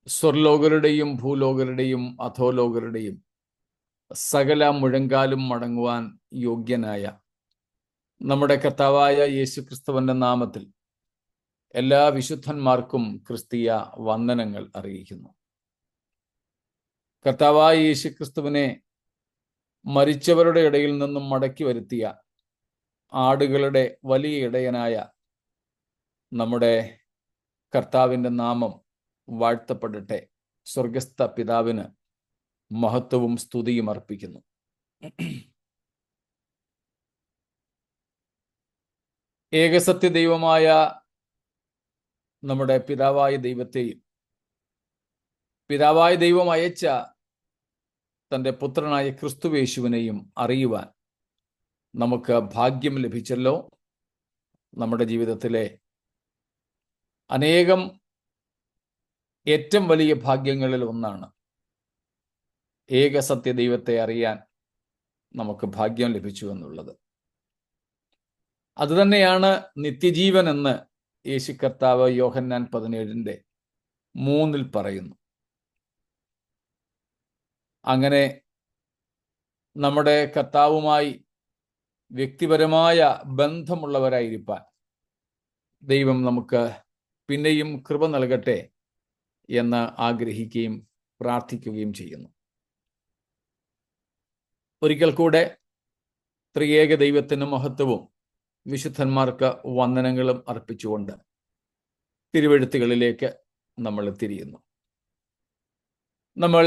സ്വർലോകരുടെയും ഭൂലോകരുടെയും അധോലോകരുടെയും സകല മുഴങ്കാലും മടങ്ങുവാൻ യോഗ്യനായ നമ്മുടെ കർത്താവായ യേശുക്രിസ്തുവിന്റെ നാമത്തിൽ എല്ലാ വിശുദ്ധന്മാർക്കും ക്രിസ്തീയ വന്ദനങ്ങൾ അറിയിക്കുന്നു. കർത്താവായ യേശുക്രിസ്തുവിനെ മരിച്ചവരുടെ ഇടയിൽ നിന്നും മടക്കി വരുത്തിയ ആടുകളുടെ വലിയ ഇടയനായ നമ്മുടെ കർത്താവിൻ്റെ നാമം വാഴ്ത്തപ്പെടട്ടെ. സ്വർഗസ്ഥ പിതാവിന് മഹത്വവും സ്തുതിയും അർപ്പിക്കുന്നു. ഏകസത്യ ദൈവമായ നമ്മുടെ പിതാവായ ദൈവത്തെയും പിതാവായ ദൈവം അയച്ച തൻ്റെ പുത്രനായ ക്രിസ്തുവേശുവിനെയും അറിയുവാൻ നമുക്ക് ഭാഗ്യം ലഭിച്ചല്ലോ. നമ്മുടെ ജീവിതത്തിലെ അനേകം ഏറ്റവും വലിയ ഭാഗ്യങ്ങളിൽ ഒന്നാണ് ഏകസത്യ ദൈവത്തെ അറിയാൻ നമുക്ക് ഭാഗ്യം ലഭിച്ചു എന്നുള്ളത്. അതുതന്നെയാണ് നിത്യജീവൻ എന്ന് യേശു കർത്താവ് യോഹന്നാൻ 17:3 പറയുന്നു. അങ്ങനെ നമ്മുടെ കർത്താവുമായി വ്യക്തിപരമായ ബന്ധമുള്ളവരായിരിക്കാൻ ദൈവം നമുക്ക് പിന്നെയും കൃപ നൽകട്ടെ എന്ന് ആഗ്രഹിക്കുകയും പ്രാർത്ഥിക്കുകയും ചെയ്യുന്നു. ഒരിക്കൽ കൂടെ ത്രിയേക ദൈവത്തിന് മഹത്വവും വിശുദ്ധന്മാർക്ക് വന്ദനങ്ങളും അർപ്പിച്ചുകൊണ്ട് തിരുവെഴുത്തുകളിലേക്ക് നമ്മൾ തിരിയുന്നു. നമ്മൾ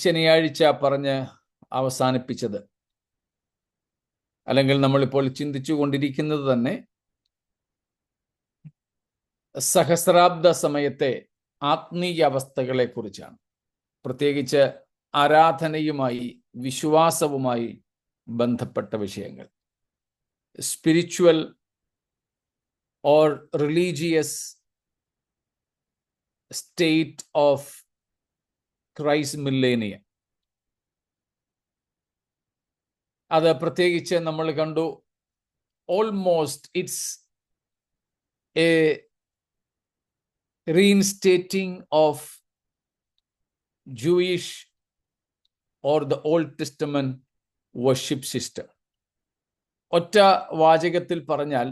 ശനിയാഴ്ച പറഞ്ഞ് അവസാനിപ്പിച്ചത്, അല്ലെങ്കിൽ നമ്മളിപ്പോൾ ചിന്തിച്ചു കൊണ്ടിരിക്കുന്നത് തന്നെ സഹസ്രാബ്ദ സമയത്തെ ആത്മീയ അവസ്ഥകളെ കുറിച്ചാണ്. പ്രത്യേകിച്ച് ആരാധനയുമായി വിശ്വാസവുമായി ബന്ധപ്പെട്ട വിഷയങ്ങൾ. Spiritual or religious state of Christ millennium. അത് പ്രത്യേകിച്ച് നമ്മൾ കണ്ടു, almost it's A reinstating of Jewish or the Old Testament worship system. ഒറ്റ വാചകത്തിൽ പറഞ്ഞാൽ,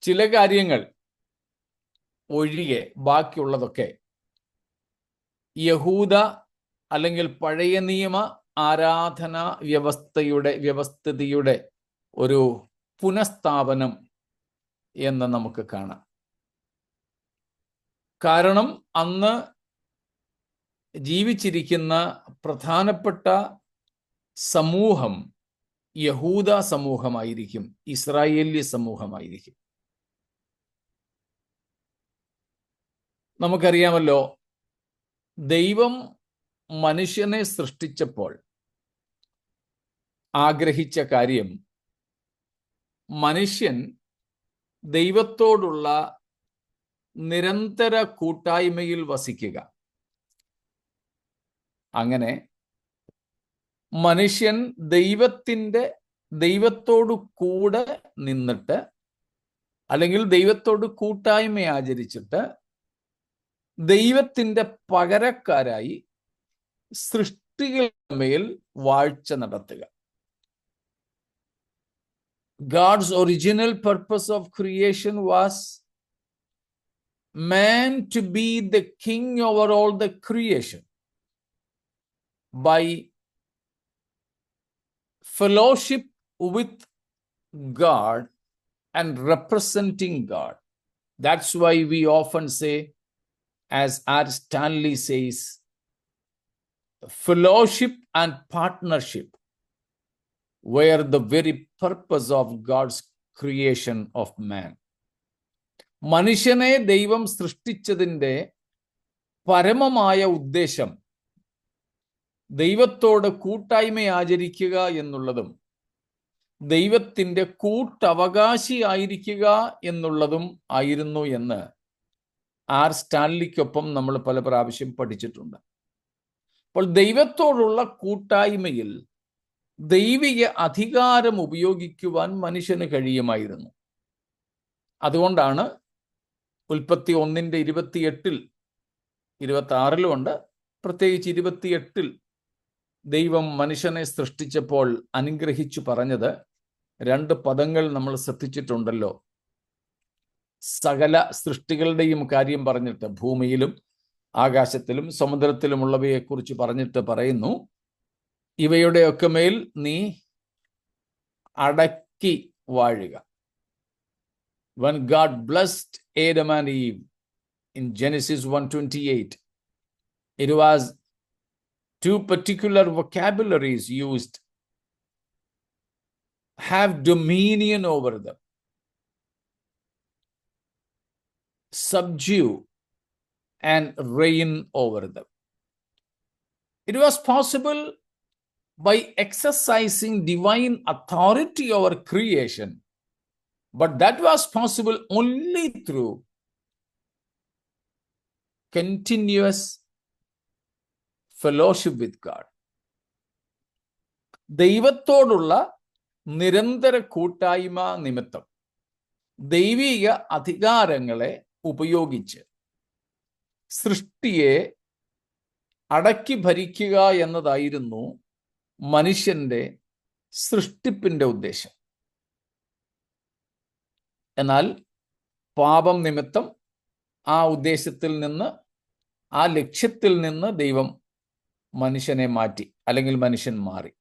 ചില കാര്യങ്ങൾ ഒഴികെ ബാക്കിയുള്ളതൊക്കെ യഹൂദ അല്ലെങ്കിൽ പഴയ നിയമ ആരാധന വ്യവസ്ഥിതിയുടെ ഒരു പുനഃസ്ഥാപനം എന്ന് നമുക്ക് കാണാം. കാരണം അന്ന് ജീവിച്ചിരിക്കുന്ന പ്രധാനപ്പെട്ട സമൂഹം യഹൂദ സമൂഹമായിരിക്കും, ഇസ്രായേലി സമൂഹമായിരിക്കും. നമുക്കറിയാമല്ലോ, ദൈവം മനുഷ്യനെ സൃഷ്ടിച്ചപ്പോൾ ആഗ്രഹിച്ച കാര്യം മനുഷ്യൻ ദൈവത്തോടുള്ള നിരന്തര കൂട്ടായ്മയിൽ വസിക്കുക. അങ്ങനെ മനുഷ്യൻ ദൈവത്തോടു കൂടെ നിന്നിട്ട്, അല്ലെങ്കിൽ ദൈവത്തോട് കൂട്ടായ്മ ആചരിച്ചിട്ട് ദൈവത്തിൻ്റെ പകരക്കാരായി സൃഷ്ടികളുടെ മേൽ വാഴ്ച നടത്തുക. God's original purpose of creation was man to be the king over all the creation by fellowship with God and representing God. That's why we often say, as R. Stanley says, fellowship and partnership were the very purpose of God's creation of man. മനുഷ്യനെ ദൈവം സൃഷ്ടിച്ചതിൻ്റെ പരമമായ ഉദ്ദേശം ദൈവത്തോട് കൂട്ടായ്മ ആചരിക്കുക എന്നുള്ളതും ദൈവത്തിൻ്റെ കൂട്ടവകാശിയായിരിക്കുക എന്നുള്ളതും ആയിരുന്നു എന്ന് ആർ സ്റ്റാൻലിക്കൊപ്പം നമ്മൾ പല പ്രാവശ്യം പഠിച്ചിട്ടുണ്ട്. അപ്പോൾ ദൈവത്തോടുള്ള കൂട്ടായ്മയിൽ ദൈവിക അധികാരം ഉപയോഗിക്കുവാൻ മനുഷ്യന് കഴിയുമായിരുന്നു. അതുകൊണ്ടാണ് ഉൽപ്പത്തി 1:28 26 ഉണ്ട്. പ്രത്യേകിച്ച് 28 ദൈവം മനുഷ്യനെ സൃഷ്ടിച്ചപ്പോൾ അനുഗ്രഹിച്ചു പറഞ്ഞത് 2 പദങ്ങൾ നമ്മൾ ശ്രദ്ധിച്ചിട്ടുണ്ടല്ലോ. സകല സൃഷ്ടികളുടെയും കാര്യം പറഞ്ഞിട്ട്, ഭൂമിയിലും ആകാശത്തിലും സമുദ്രത്തിലുമുള്ളവയെക്കുറിച്ച് പറഞ്ഞിട്ട് പറയുന്നു, ഇവയുടെയൊക്കെ മേൽ നീ അടക്കി വാഴുക. When God blessed Adam and Eve in Genesis 1:28, it was 2 particular vocabularies used: have dominion over them, subdue, and reign over them. It was possible by exercising divine authority over creation, but that was possible only through continuous fellowship with God. ദൈവത്തോടുള്ള നിരന്തര കൂട്ടായ്മ നിമിത്തം ദൈവിക അധികാരങ്ങളെ ഉപയോഗിച്ച് സൃഷ്ടിയെ അടക്കി ഭരിക്കുക എന്നതായിരുന്നു മനുഷ്യന്റെ സൃഷ്ടിപ്പിന്റെ ഉദ്ദേശം. എന്നാൽ പാപം നിമിത്തം ആ ഉദ്ദേശത്തിൽ നിന്ന്, ആ ലക്ഷ്യത്തിൽ നിന്ന് ദൈവം മനുഷ്യനെ മാറ്റി, അല്ലെങ്കിൽ മനുഷ്യൻ മാറി.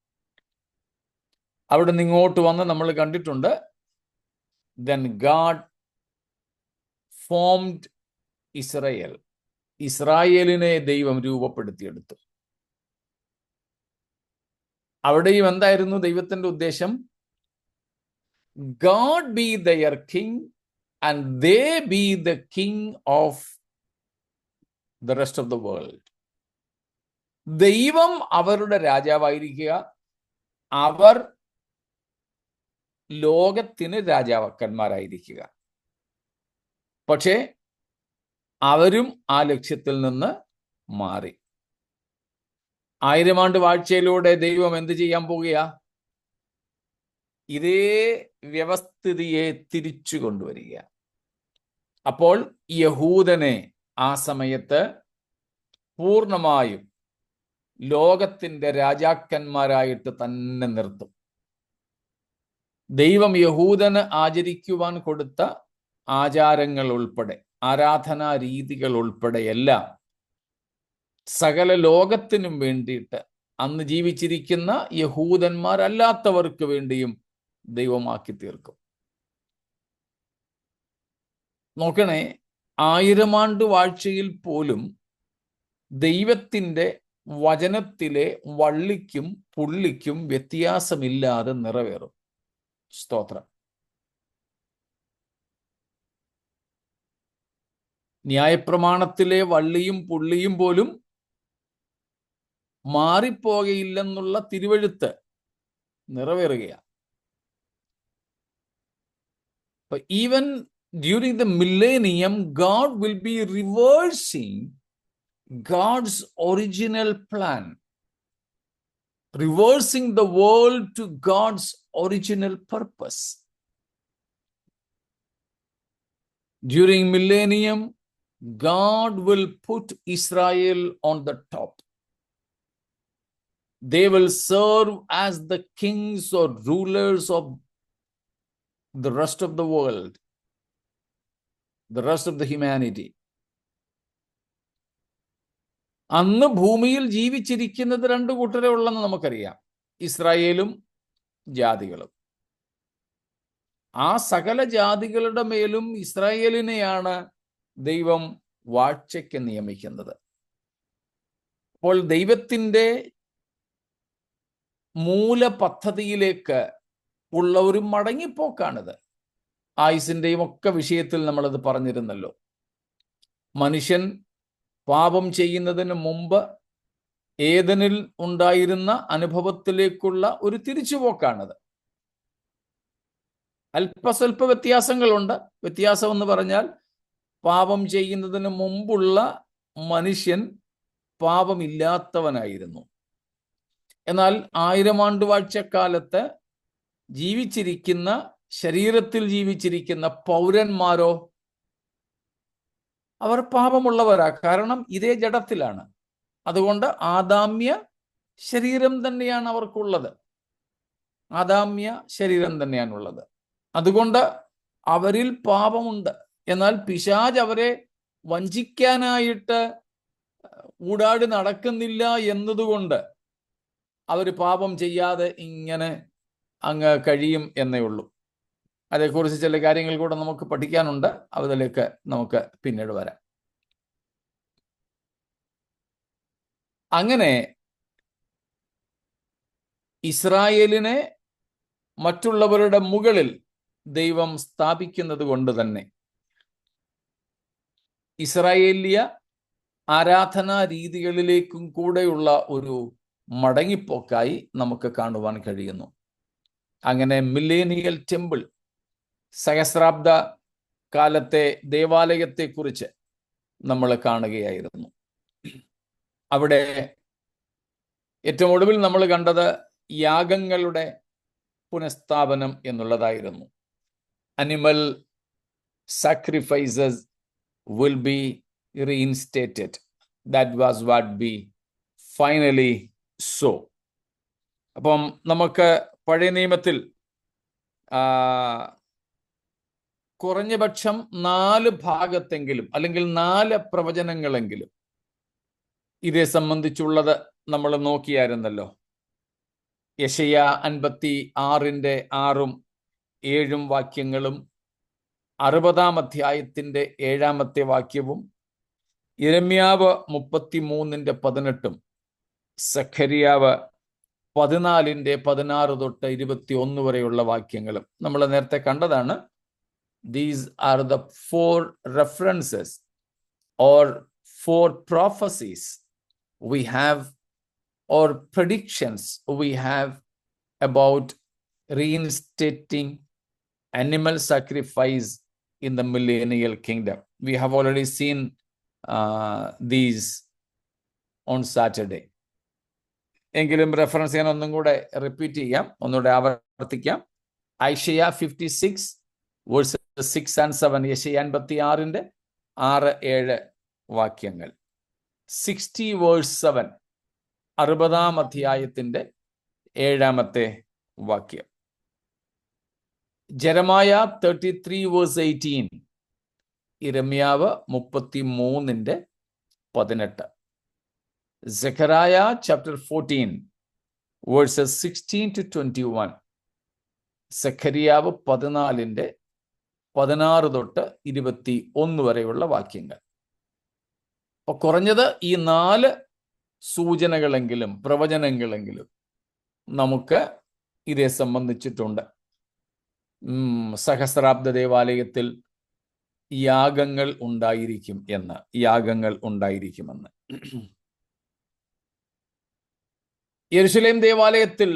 അവിടെ നിന്ന് ഇങ്ങോട്ട് വന്ന് നമ്മൾ കണ്ടിട്ടുണ്ട്, then God formed Israel. ഇസ്രായേലിനെ ദൈവം രൂപപ്പെടുത്തിയെടുത്തു. അവിടെയും എന്തായിരുന്നു ദൈവത്തിന്റെ ഉദ്ദേശം? God be their king and they be the king of the rest of the world. ദൈവം അവരുടെ രാജാവായിരിക്കുക, അവർ ലോകത്തിന് രാജാക്കന്മാരായിരിക്കുക. പക്ഷേ അവരും ആ ലക്ഷ്യത്തിൽ നിന്ന് മാറി. 1000 ആണ്ട് വാഴ്ചയിലൂടെ ദൈവം എന്ത് ചെയ്യാൻ പോകുക? ഇതേ വ്യവസ്ഥിതിയെ തിരിച്ചു കൊണ്ടുവരിക. അപ്പോൾ യഹൂദനെ ആ സമയത്ത് പൂർണ്ണമായും ലോകത്തിന്റെ രാജാക്കന്മാരായിട്ട് തന്നെ നിർത്തും. ദൈവം യഹൂദന് ആചരിക്കുവാൻ കൊടുത്ത ആചാരങ്ങൾ ഉൾപ്പെടെ, ആരാധനാ രീതികൾ ഉൾപ്പെടെ എല്ലാം സകല ലോകത്തിനും വേണ്ടിയിട്ട് അന്ന് ജീവിച്ചിരിക്കുന്ന യഹൂദന്മാരല്ലാത്തവർക്ക് വേണ്ടിയും ദൈവമാക്കി തീർക്കും. നോക്കണേ, 1000 ആണ്ട് വാഴ്ചയിൽ പോലും ദൈവത്തിൻ്റെ വചനത്തിലെ വള്ളിക്കും പുള്ളിക്കും വ്യത്യാസമില്ലാതെ നിറവേറും. സ്തോത്രം. ന്യായപ്രമാണത്തിലെ വള്ളിയും പുള്ളിയും പോലും മാറിപ്പോകയില്ലെന്നുള്ള തിരുവെഴുത്ത് നിറവേറുകയാണ്. Even during the millennium, God will be reversing God's original plan, reversing the world to God's original purpose. During millennium, God will put Israel on the top. They will serve as the kings or rulers of the rest of the world, the rest of the humanity. അന്ന് ഭൂമിയിൽ ജീവിച്ചിരിക്കുന്നത് 2 കൂട്ടരേ ഉള്ളെന്ന് നമുക്കറിയാം, ഇസ്രായേലും ജാതികളും. ആ സകല ജാതികളുടെ മേലും ഇസ്രായേലിനെയാണ് ദൈവം വാഴ്ചയ്ക്ക് നിയമിക്കുന്നത്. അപ്പോൾ ദൈവത്തിൻ്റെ മൂലപദ്ധതിയിലേക്ക് ഉള്ള ഒരു മടങ്ങിപ്പോക്കാണിത്. ആയുസിൻ്റെയും ഒക്കെ വിഷയത്തിൽ നമ്മളത് പറഞ്ഞിരുന്നല്ലോ. മനുഷ്യൻ പാപം ചെയ്യുന്നതിന് മുമ്പ് ഏദനിൽ ഉണ്ടായിരുന്ന അനുഭവത്തിലേക്കുള്ള ഒരു തിരിച്ചുപോക്കാണിത്. അല്പസ്വല്പ വ്യത്യാസങ്ങളുണ്ട്. വ്യത്യാസം എന്ന് പറഞ്ഞാൽ, പാപം ചെയ്യുന്നതിന് മുമ്പുള്ള മനുഷ്യൻ പാപമില്ലാത്തവനായിരുന്നു. എന്നാൽ 1000 ആണ്ട് വാഴ്ചക്കാലത്ത് ജീവിച്ചിരിക്കുന്ന, ശരീരത്തിൽ ജീവിച്ചിരിക്കുന്ന പൗരന്മാരോ അവർ പാപമുള്ളവരാ. കാരണം ഇതേ ജഡത്തിലാണ്. അതുകൊണ്ട് ആദാമ്യ ശരീരം തന്നെയാണ് അവർക്കുള്ളത്. ആദാമ്യ ശരീരം തന്നെയാണുള്ളത്. അതുകൊണ്ട് അവരിൽ പാപമുണ്ട്. എന്നാൽ പിശാച് അവരെ വഞ്ചിക്കാനായിട്ട് ഊടാടി നടക്കുന്നില്ല എന്നതുകൊണ്ട് അവർ പാപം ചെയ്യാതെ ഇങ്ങനെ അങ്ങ് കഴിയും എന്നേ ഉള്ളൂ. അതേക്കുറിച്ച് ചില കാര്യങ്ങൾ കൂടെ നമുക്ക് പഠിക്കാനുണ്ട്. അതിലേക്ക് നമുക്ക് പിന്നീട് വരാം. അങ്ങനെ ഇസ്രായേലിനെ മറ്റുള്ളവരുടെ മുകളിൽ ദൈവം സ്ഥാപിക്കുന്നത് കൊണ്ട് തന്നെ ഇസ്രായേലിയ ആരാധനാ രീതികളിലേക്കും കൂടെയുള്ള ഒരു മടങ്ങിപ്പോക്കായി നമുക്ക് കാണുവാൻ കഴിയുന്നു. അങ്ങനെ മില്ലേനിയൽ ടെമ്പിൾ, സഹസ്രാബ്ദ കാലത്തെ ദേവാലയത്തെക്കുറിച്ച് നമ്മൾ കാണുകയായിരുന്നു. അവിടെ ഏറ്റവും ഒടുവിൽ നമ്മൾ കണ്ടത് യാഗങ്ങളുടെ പുനഃസ്ഥാപനം എന്നുള്ളതായിരുന്നു. Animal sacrifices will be reinstated. That was what we finally saw. അപ്പം നമുക്ക് പഴയ നിയമത്തിൽ കുറഞ്ഞപക്ഷം 4 ഭാഗത്തെങ്കിലും അല്ലെങ്കിൽ 4 പ്രവചനങ്ങളെങ്കിലും ഇതേ സംബന്ധിച്ചുള്ളത് നമ്മൾ നോക്കിയായിരുന്നല്ലോ. യെശയ്യാ 56-ന്റെ 6ഉം 7ഉം വാക്യങ്ങളും, 60-ാം അധ്യായത്തിന്റെ 7-ാമത്തെ വാക്യവും, യിരെമ്യാവ് 33-ന്റെ 18ഉം, സഖരിയാവ് 14-ന്റെ 16 തൊട്ട് 21 വരെയുള്ള വാക്യങ്ങളും നമ്മൾ നേരത്തെ കണ്ടതാണ്. These are the 4 references or 4 prophecies we have or predictions we have about reinstating animal sacrifice in the millennial kingdom. We have already seen these on Saturday. എങ്കിലും റെഫറൻസ് ചെയ്യാൻ ഒന്നും കൂടെ റിപ്പീറ്റ് ചെയ്യാം, ഒന്നുകൂടെ ആവർത്തിക്കാം. ഐശയ്യ 56 വേഴ്സസ് 6 and 7, യെശയ്യാ 56-ന്റെ 6-7 വാക്യങ്ങൾ. 60 verse 7, 60-ാം അധ്യായത്തിന്റെ 7-ാമത്തെ വാക്യം. ജെറമായ 33 വേഴ്സ് 18, യിരെമ്യാവ് 33-ന്റെ 18, സെഖരായ ചാപ്റ്റർ 14 വേഴ്സസ് 16 to 21, സെഖരിയാവ് 14-ന്റെ 16 തൊട്ട് 21 വരെയുള്ള വാക്യങ്ങൾ. അപ്പൊ കുറഞ്ഞത് ഈ 4 സൂചനകളെങ്കിലും പ്രവചനങ്ങളെങ്കിലും നമുക്ക് ഇതേ സംബന്ധിച്ചിട്ടുണ്ട്. സഹസ്രാബ്ദ ദേവാലയത്തിൽ യാഗങ്ങൾ ഉണ്ടായിരിക്കുമെന്ന്. യെരുശലേം ദേവാലയത്തിൽ,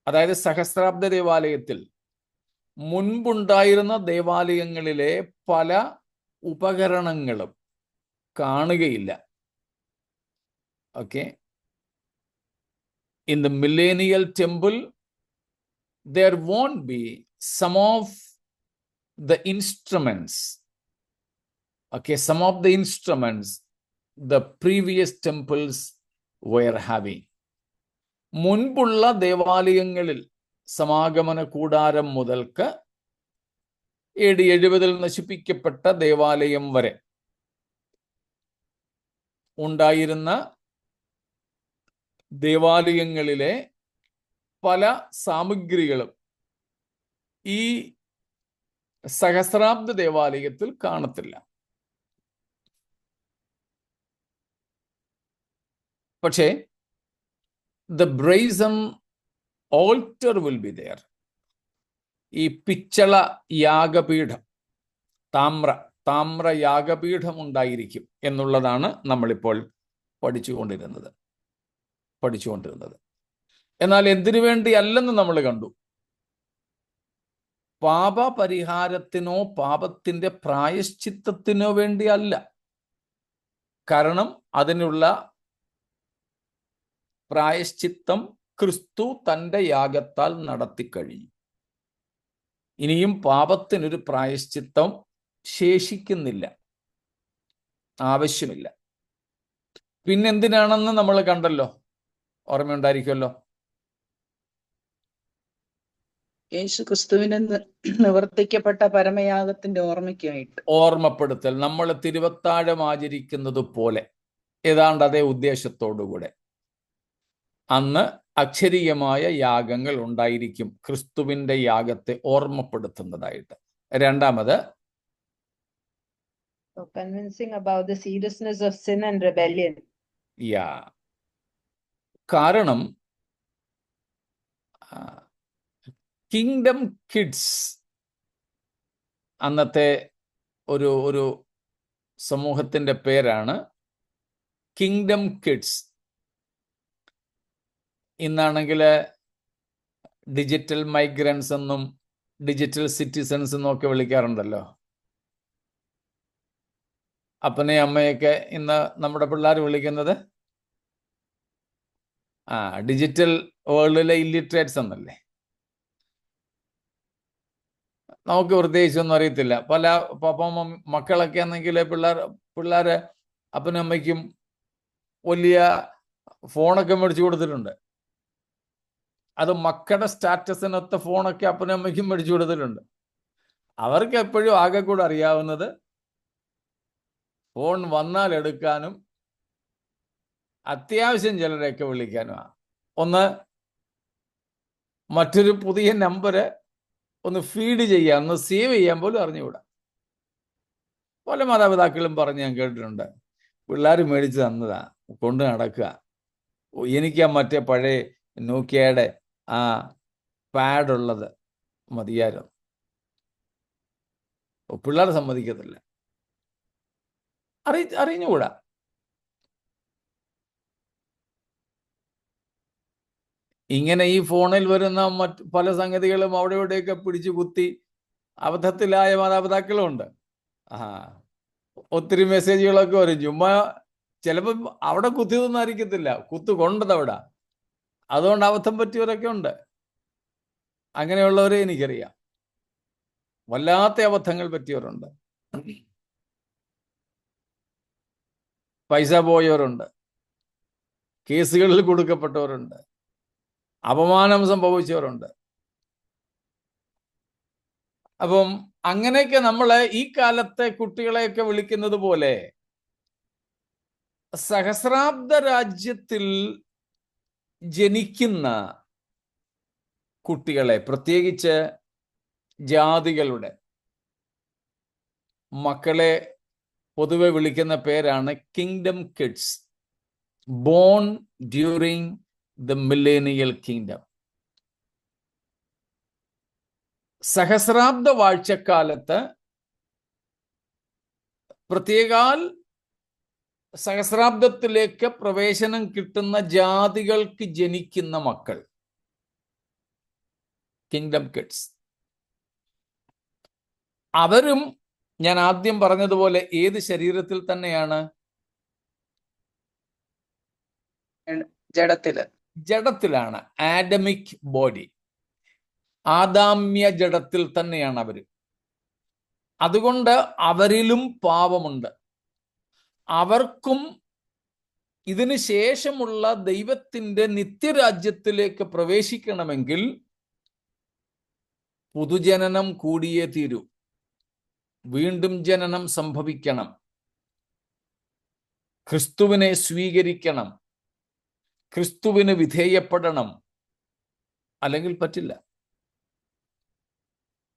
അതായത് സഹസ്രാബ്ദ ദേവാലയത്തിൽ മുൻപുണ്ടായിരുന്ന ദേവാലയങ്ങളിലെ പല ഉപകരണങ്ങളും കാണുകയില്ല. Okay, in the millennial temple there won't be some of the instruments, okay, some of the instruments the previous temples were having. മുൻപുള്ള ദേവാലയങ്ങളിൽ സമാഗമന കൂടാരം മുതൽക്ക് AD 70-ൽ നശിപ്പിക്കപ്പെട്ട ദേവാലയം വരെ ഉണ്ടായിരുന്ന ദേവാലയങ്ങളിലെ പല സാമഗ്രികളും ഈ സഹസ്രാബ്ദ ദേവാലയത്തിൽ കാണത്തില്ല. പക്ഷേ the brazen altar will be there. ഈ പിച്ചള യാഗപീഠം, താമ്ര യാഗപീഠം ഉണ്ടായിരിക്കും എന്നുള്ളതാണ് നമ്മളിപ്പോൾ പഠിച്ചുകൊണ്ടിരുന്നത്. എന്നാൽ എന്തിനു വേണ്ടി അല്ലെന്ന് നമ്മൾ കണ്ടു. പാപപരിഹാരത്തിനോ പാപത്തിന്റെ പ്രായശ്ചിത്തത്തിനോ വേണ്ടി അല്ല. കാരണം അതിനുള്ള പ്രായശ്ചിത്തം ക്രിസ്തു തൻ്റെ യാഗത്താൽ നടത്തിക്കഴിഞ്ഞു. ഇനിയും പാപത്തിനൊരു പ്രായശ്ചിത്തം ശേഷിക്കുന്നില്ല. ആവശ്യമില്ല. പിന്നെന്തിനാണെന്ന് നമ്മൾ കണ്ടല്ലോ, ഓർമ്മയുണ്ടായിരിക്കുമല്ലോ. യേശു ക്രിസ്തുവിനെ നിവർത്തിക്കപ്പെട്ട പരമയാഗത്തിന്റെ ഓർമ്മയ്ക്കായിട്ട്. ഓർമ്മപ്പെടുത്തൽ. നമ്മൾ തിരുവത്താഴം ആചരിക്കുന്നത് പോലെ ഏതാണ്ട് അതേ ഉദ്ദേശത്തോടുകൂടെ അന്ന് അക്ഷരീയമായ യാഗങ്ങൾ ഉണ്ടായിരിക്കും, ക്രിസ്തുവിന്റെ യാഗത്തെ ഓർമ്മപ്പെടുത്തുന്നതായിട്ട്. രണ്ടാമത്, convincing about the seriousness of sin and rebellion. കാരണം കിങ്ഡം കിഡ്സ് അന്നത്തെ ഒരു സമൂഹത്തിന്റെ പേരാണ് കിങ്ഡം കിഡ്സ്. ഇന്നാണെങ്കിൽ ഡിജിറ്റൽ മൈഗ്രൻസ് എന്നും ഡിജിറ്റൽ സിറ്റിസൺസ് എന്നും ഒക്കെ വിളിക്കാറുണ്ടല്ലോ. അപ്പനെ അമ്മയൊക്കെ ഇന്ന് നമ്മുടെ പിള്ളേർ വിളിക്കുന്നത് ഡിജിറ്റൽ വേൾഡിലെ ഇല്ലിറ്ററേറ്റ്സ് എന്നല്ലേ. നമുക്ക് പ്രത്യേകിച്ചൊന്നും അറിയത്തില്ല. പല മക്കളൊക്കെ ആണെങ്കിൽ പിള്ളേര് അപ്പനും അമ്മയ്ക്കും വലിയ ഫോണൊക്കെ മേടിച്ചു കൊടുത്തിട്ടുണ്ട്. അത് മക്കളുടെ സ്റ്റാറ്റസിനൊത്ത ഫോണൊക്കെ അപ്പനും അമ്മയ്ക്കും മേടിച്ചു കൊടുത്തിട്ടുണ്ട്. അവർക്ക് എപ്പോഴും ആകെ കൂടെ അറിയാവുന്നത് ഫോൺ വന്നാൽ എടുക്കാനും അത്യാവശ്യം ചിലരെയൊക്കെ വിളിക്കാനുമാണ്. ഒന്ന് മറ്റൊരു പുതിയ നമ്പര് ഒന്ന് ഫീഡ് ചെയ്യാൻ, ഒന്ന് സേവ് ചെയ്യാൻ പോലും അറിഞ്ഞുകൂടാ. പല മാതാപിതാക്കളും പറഞ്ഞ് ഞാൻ കേട്ടിട്ടുണ്ട്, പിള്ളേർ മേടിച്ച് തന്നതാ, കൊണ്ട് നടക്കുക. എനിക്ക് മറ്റേ പഴയ നോക്കിയയുടെ പാഡുള്ളത് മതിയായിരുന്നു. പിള്ളേർ സമ്മതിക്കത്തില്ല, അറിഞ്ഞുകൂടാ. ഇങ്ങനെ ഈ ഫോണിൽ വരുന്ന മറ്റ് പല സംഗതികളും അവിടെ ഇവിടെയൊക്കെ പിടിച്ചു കുത്തി അബദ്ധത്തിലായ മാതാപിതാക്കളും ഉണ്ട്. ഒത്തിരി മെസ്സേജുകളൊക്കെ വരും. ചുമ്മാ ചിലപ്പോൾ അവിടെ കുത്തിയതൊന്നും ആയിരിക്കത്തില്ല, കുത്തു കൊണ്ടതവിടെ. അതുകൊണ്ട് അബദ്ധം പറ്റിയവരൊക്കെ ഉണ്ട്. അങ്ങനെയുള്ളവരെ എനിക്കറിയാം. വല്ലാത്ത അബദ്ധങ്ങൾ പറ്റിയവരുണ്ട്. പൈസ പോയവരുണ്ട്, കേസുകളിൽ കൊടുക്കപ്പെട്ടവരുണ്ട്, അപമാനം സംഭവിച്ചവരുണ്ട്. അപ്പം അങ്ങനെയൊക്കെ നമ്മൾ ഈ കാലത്തെ കുട്ടികളെയൊക്കെ വിളിക്കുന്നത് പോലെ സഹസ്രാബ്ദ രാജ്യത്തിൽ ജനിക്കുന്ന കുട്ടികളെ, പ്രത്യേകിച്ച് ജാതികളുടെ മക്കളെ പൊതുവെ വിളിക്കുന്ന പേരാണ് kingdom kids, born during the millennial kingdom. സഹസ്രാബ്ദ വാഴ്ചക്കാലത്ത്, പ്രത്യേകാൽ സഹസ്രാബ്ദത്തിലേക്ക് പ്രവേശനം കിട്ടുന്ന ജാതികൾക്ക് ജനിക്കുന്ന മക്കൾ കിങ്ഡം കിഡ്സ്. അവരും ഞാൻ ആദ്യം പറഞ്ഞതുപോലെ ഏത് ശരീരത്തിൽ തന്നെയാണ്? ജഡത്തിലാണ്. ആഡമിക് ബോഡി, ആദാമ്യ ജഡത്തിൽ തന്നെയാണ് അവർ. അതുകൊണ്ട് അവരിലും പാപമുണ്ട്. അവർക്കും ഇതിനു ശേഷമുള്ള ദൈവത്തിൻ്റെ നിത്യരാജ്യത്തിലേക്ക് പ്രവേശിക്കണമെങ്കിൽ പുതുജനനം കൂടിയേ തീരൂ. വീണ്ടും ജനനം സംഭവിക്കണം, ക്രിസ്തുവിനെ സ്വീകരിക്കണം, ക്രിസ്തുവിന് വിധേയപ്പെടണം, അല്ലെങ്കിൽ പറ്റില്ല.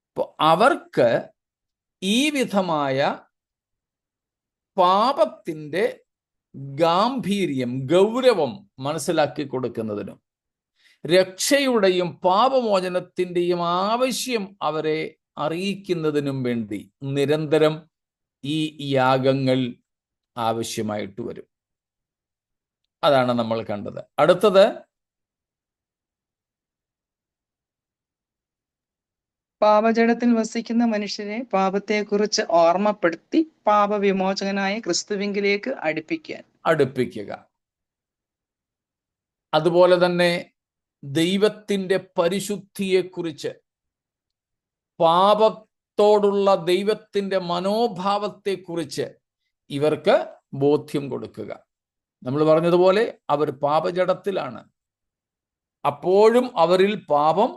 അപ്പോൾ അവർക്ക് ഈ വിധമായ പാപത്തിൻ്റെ ഗാംഭീര്യം, ഗൗരവം മനസ്സിലാക്കി കൊടുക്കുന്നതിനും രക്ഷയുടെയും പാപമോചനത്തിൻ്റെയും ആവശ്യം അവരെ അറിയിക്കുന്നതിനും വേണ്ടി നിരന്തരം ഈ യാഗങ്ങൾ ആവശ്യമായിട്ട് വരും. അതാണ് നമ്മൾ കണ്ടത്. അടുത്തത്, പാപജടത്തിൽ വസിക്കുന്ന മനുഷ്യരെ പാപത്തെക്കുറിച്ച് ഓർമ്മപ്പെടുത്തി പാപവിമോചകനായ ക്രിസ്തുവിങ്കിലേക്ക് അടുപ്പിക്കുക. അതുപോലെ തന്നെ ദൈവത്തിൻ്റെ പരിശുദ്ധിയെക്കുറിച്ച്, പാപത്തോടുള്ള ദൈവത്തിൻ്റെ മനോഭാവത്തെക്കുറിച്ച് ഇവർക്ക് ബോധ്യം കൊടുക്കുക. നമ്മൾ പറഞ്ഞതുപോലെ അവർ പാപജടത്തിലാണ്, അപ്പോഴും അവരിൽ പാപം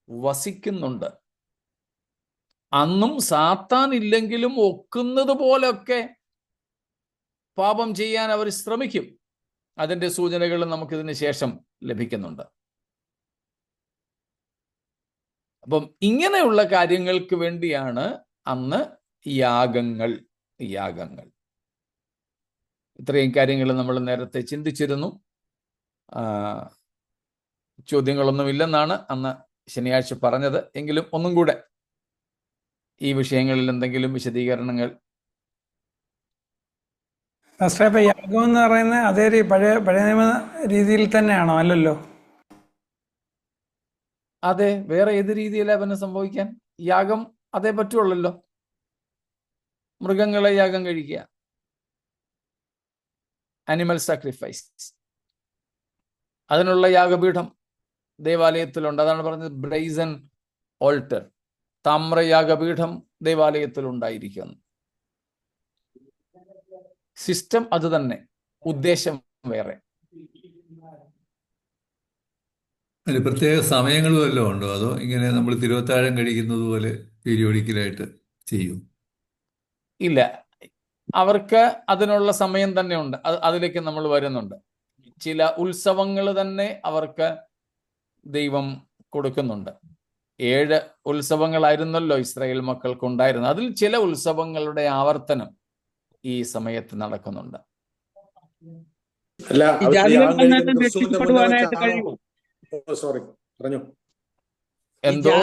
വസിക്കുന്നുണ്ട്. അന്നും സാത്താൻ ഇല്ലെങ്കിലും ഒക്കുന്നത് പോലൊക്കെ പാപം ചെയ്യാൻ അവർ ശ്രമിക്കും. അതിൻ്റെ സൂചനകൾ നമുക്കിതിന് ശേഷം ലഭിക്കുന്നുണ്ട്. അപ്പം ഇങ്ങനെയുള്ള കാര്യങ്ങൾക്ക് വേണ്ടിയാണ് അന്ന് യാഗങ്ങൾ. ഇത്രയും കാര്യങ്ങൾ നമ്മൾ നേരത്തെ ചിന്തിച്ചിരുന്നു. ചോദ്യങ്ങളൊന്നുമില്ലെന്നാണ് അന്ന് ശനിയാഴ്ച പറഞ്ഞത്. എങ്കിലും ഒന്നും കൂടെ ഈ വിഷയങ്ങളിൽ എന്തെങ്കിലും വിശദീകരണങ്ങൾ. യാഗം എന്ന് പറയുന്നത് അതേ പഴയ നിയമ രീതിയിൽ തന്നെയാണോ? അല്ലല്ലോ. അതെ, വേറെ ഏത് രീതിയിലാണ് പിന്നെ സംഭവിക്കാൻ? യാഗം അതേ പറ്റുള്ളല്ലോ. മൃഗങ്ങളെ യാഗം കഴിക്കുക, അനിമൽ സാക്രിഫൈസ്. അതിനുള്ള യാഗപീഠം ദേവാലയത്തിലുണ്ട്. അതാണ് പറഞ്ഞത് ബ്രൈസൺ ഓൾട്ടർ. താമ്രയാഗപീഠം ദേവാലയത്തിലുണ്ടായിരിക്കുന്നു. സിസ്റ്റം അത് തന്നെ, ഉദ്ദേശം വേറെ. അതിന് പ്രത്യേക സമയങ്ങളും വല്ലതും ഉണ്ടോ? അതോ ഇങ്ങനെ നമ്മൾ തിരുവത്താഴം കഴിക്കുന്നത് പോലെ പീരിയോഡിക്കലായിട്ട് ചെയ്യും? ഇല്ല, അവർക്ക് അതിനുള്ള സമയം തന്നെ ഉണ്ട്. അതിലേക്ക് നമ്മൾ വരുന്നുണ്ട്. ചില ഉത്സവങ്ങൾ തന്നെ അവർക്ക് ദൈവം കൊടുക്കുന്നുണ്ട്. 7 ഉത്സവങ്ങളായിരുന്നല്ലോ ഇസ്രായേൽ മക്കൾക്ക് ഉണ്ടായിരുന്നത്. അതിൽ ചില ഉത്സവങ്ങളുടെ ആവർത്തനം ഈ സമയത്ത് നടക്കുന്നുണ്ട്. എന്തോ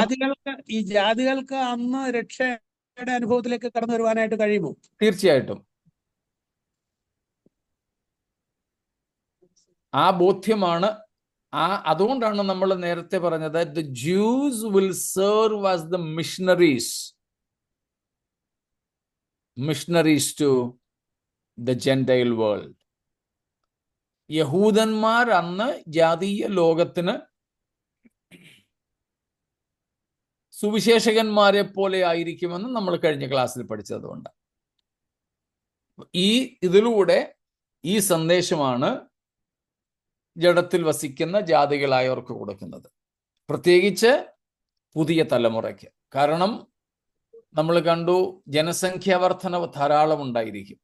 ഈ ജാതികൾക്ക് അന്ന് രക്ഷയുടെ അനുഭവത്തിലേക്ക് കടന്നു വരുവാനായിട്ട് കഴിയുമോ? തീർച്ചയായിട്ടും. ആ ബോധ്യമാണ്. അതുകൊണ്ടാണ് നമ്മൾ നേരത്തെ പറഞ്ഞത് the Jews will serve as the missionaries to the Gentile world. യഹൂദന്മാർ അന്ന് ജാതീയ ലോകത്തിന് സുവിശേഷകന്മാരെ പോലെ ആയിരിക്കുമെന്ന് നമ്മൾ കഴിഞ്ഞ ക്ലാസ്സിൽ പഠിച്ചതുകൊണ്ട് ഇതിലൂടെ ഈ സന്ദേശമാണ് ജഡത്തിൽ വസിക്കുന്ന ജാതികളായവർക്ക് കൊടുക്കുന്നത്, പ്രത്യേകിച്ച് പുതിയ തലമുറയ്ക്ക്. കാരണം നമ്മൾ കണ്ടു, ജനസംഖ്യാ വർധനവ് ധാരാളം ഉണ്ടായിരിക്കും.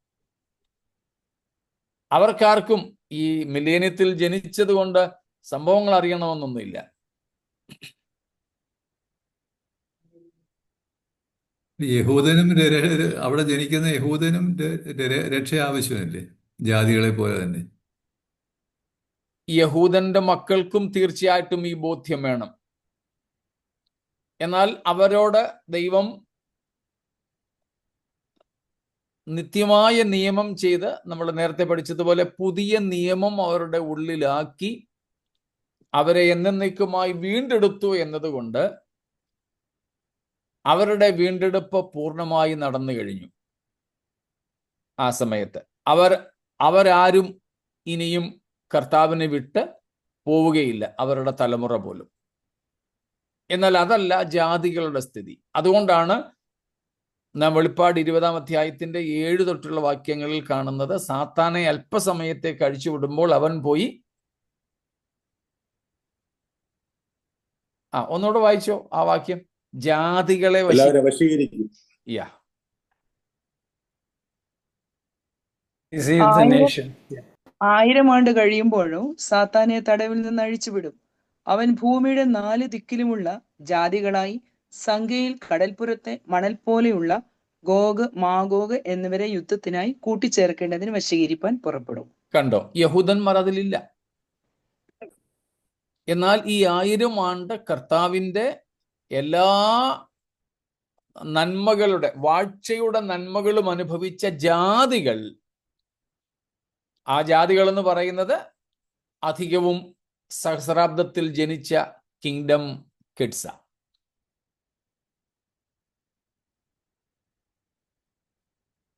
അവർക്കാർക്കും ഈ മില്ലേനിയത്തിൽ ജനിച്ചത് കൊണ്ട് സംഭവങ്ങൾ അറിയണമെന്നൊന്നുമില്ല. യഹൂദനും അവിടെ ജനിക്കുന്ന യഹൂദനും രക്ഷ ആവശ്യമല്ലേ, ജാതികളെ പോലെ തന്നെ? യഹൂദന്റെ മക്കൾക്കും തീർച്ചയായിട്ടും ഈ ബോധ്യം വേണം. എന്നാൽ അവരോട് ദൈവം നിത്യമായ നിയമം ചെയ്ത്, നമ്മൾ നേരത്തെ പഠിച്ചതുപോലെ പുതിയ നിയമം അവരുടെ ഉള്ളിലാക്കി അവരെ എന്നേക്കുമായി വീണ്ടെടുത്തു എന്നതുകൊണ്ട് അവരുടെ വീണ്ടെടുപ്പ് പൂർണ്ണമായി നടന്നു കഴിഞ്ഞു. ആ സമയത്ത് അവരാരും ഇനിയും കർത്താവിനെ വിട്ട് പോവുകയില്ല, അവരുടെ തലമുറ പോലും. എന്നാൽ അതല്ല ജാതികളുടെ സ്ഥിതി. അതുകൊണ്ടാണ് നാം വെളിപ്പാട് 20-ാം അധ്യായത്തിന്റെ 7 തൊട്ടുള്ള വാക്യങ്ങളിൽ കാണുന്നത്, സാത്താനെ അല്പസമയത്തേക്ക് അഴിച്ചുവിടുമ്പോൾ അവൻ പോയി. ഒന്നുകൂടെ വായിച്ചോ ആ വാക്യം. ജാതികളെ വശീകരിക്കും. 1000 ആണ്ട് കഴിയുമ്പോഴും സാത്താനെ തടവിൽ നിന്ന് അഴിച്ചുവിടും. അവൻ ഭൂമിയുടെ 4 ദിക്കിലുമുള്ള ജാതികളായി സംഖ്യയിൽ കടൽപ്പുറത്തെ മണൽ പോലെയുള്ള ഗോഗ് മാഗോഗ് എന്നിവരെ യുദ്ധത്തിനായി കൂട്ടിച്ചേർക്കേണ്ടതിന് വശീകരിപ്പാൻ പുറപ്പെടും. കണ്ടോ, യഹൂദന്മാർ അതിലില്ല. എന്നാൽ ഈ 1000 ആണ്ട് കർത്താവിൻ്റെ എല്ലാ നന്മകളുടെ വാഴ്ചയുടെ നന്മകളും അനുഭവിച്ച ജാതികൾ, ആ ജാതികൾ എന്ന് പറയുന്നത് അധികവും സഹസ്രാബ്ദത്തിൽ ജനിച്ച കിങ്ഡം കിഡ്സ.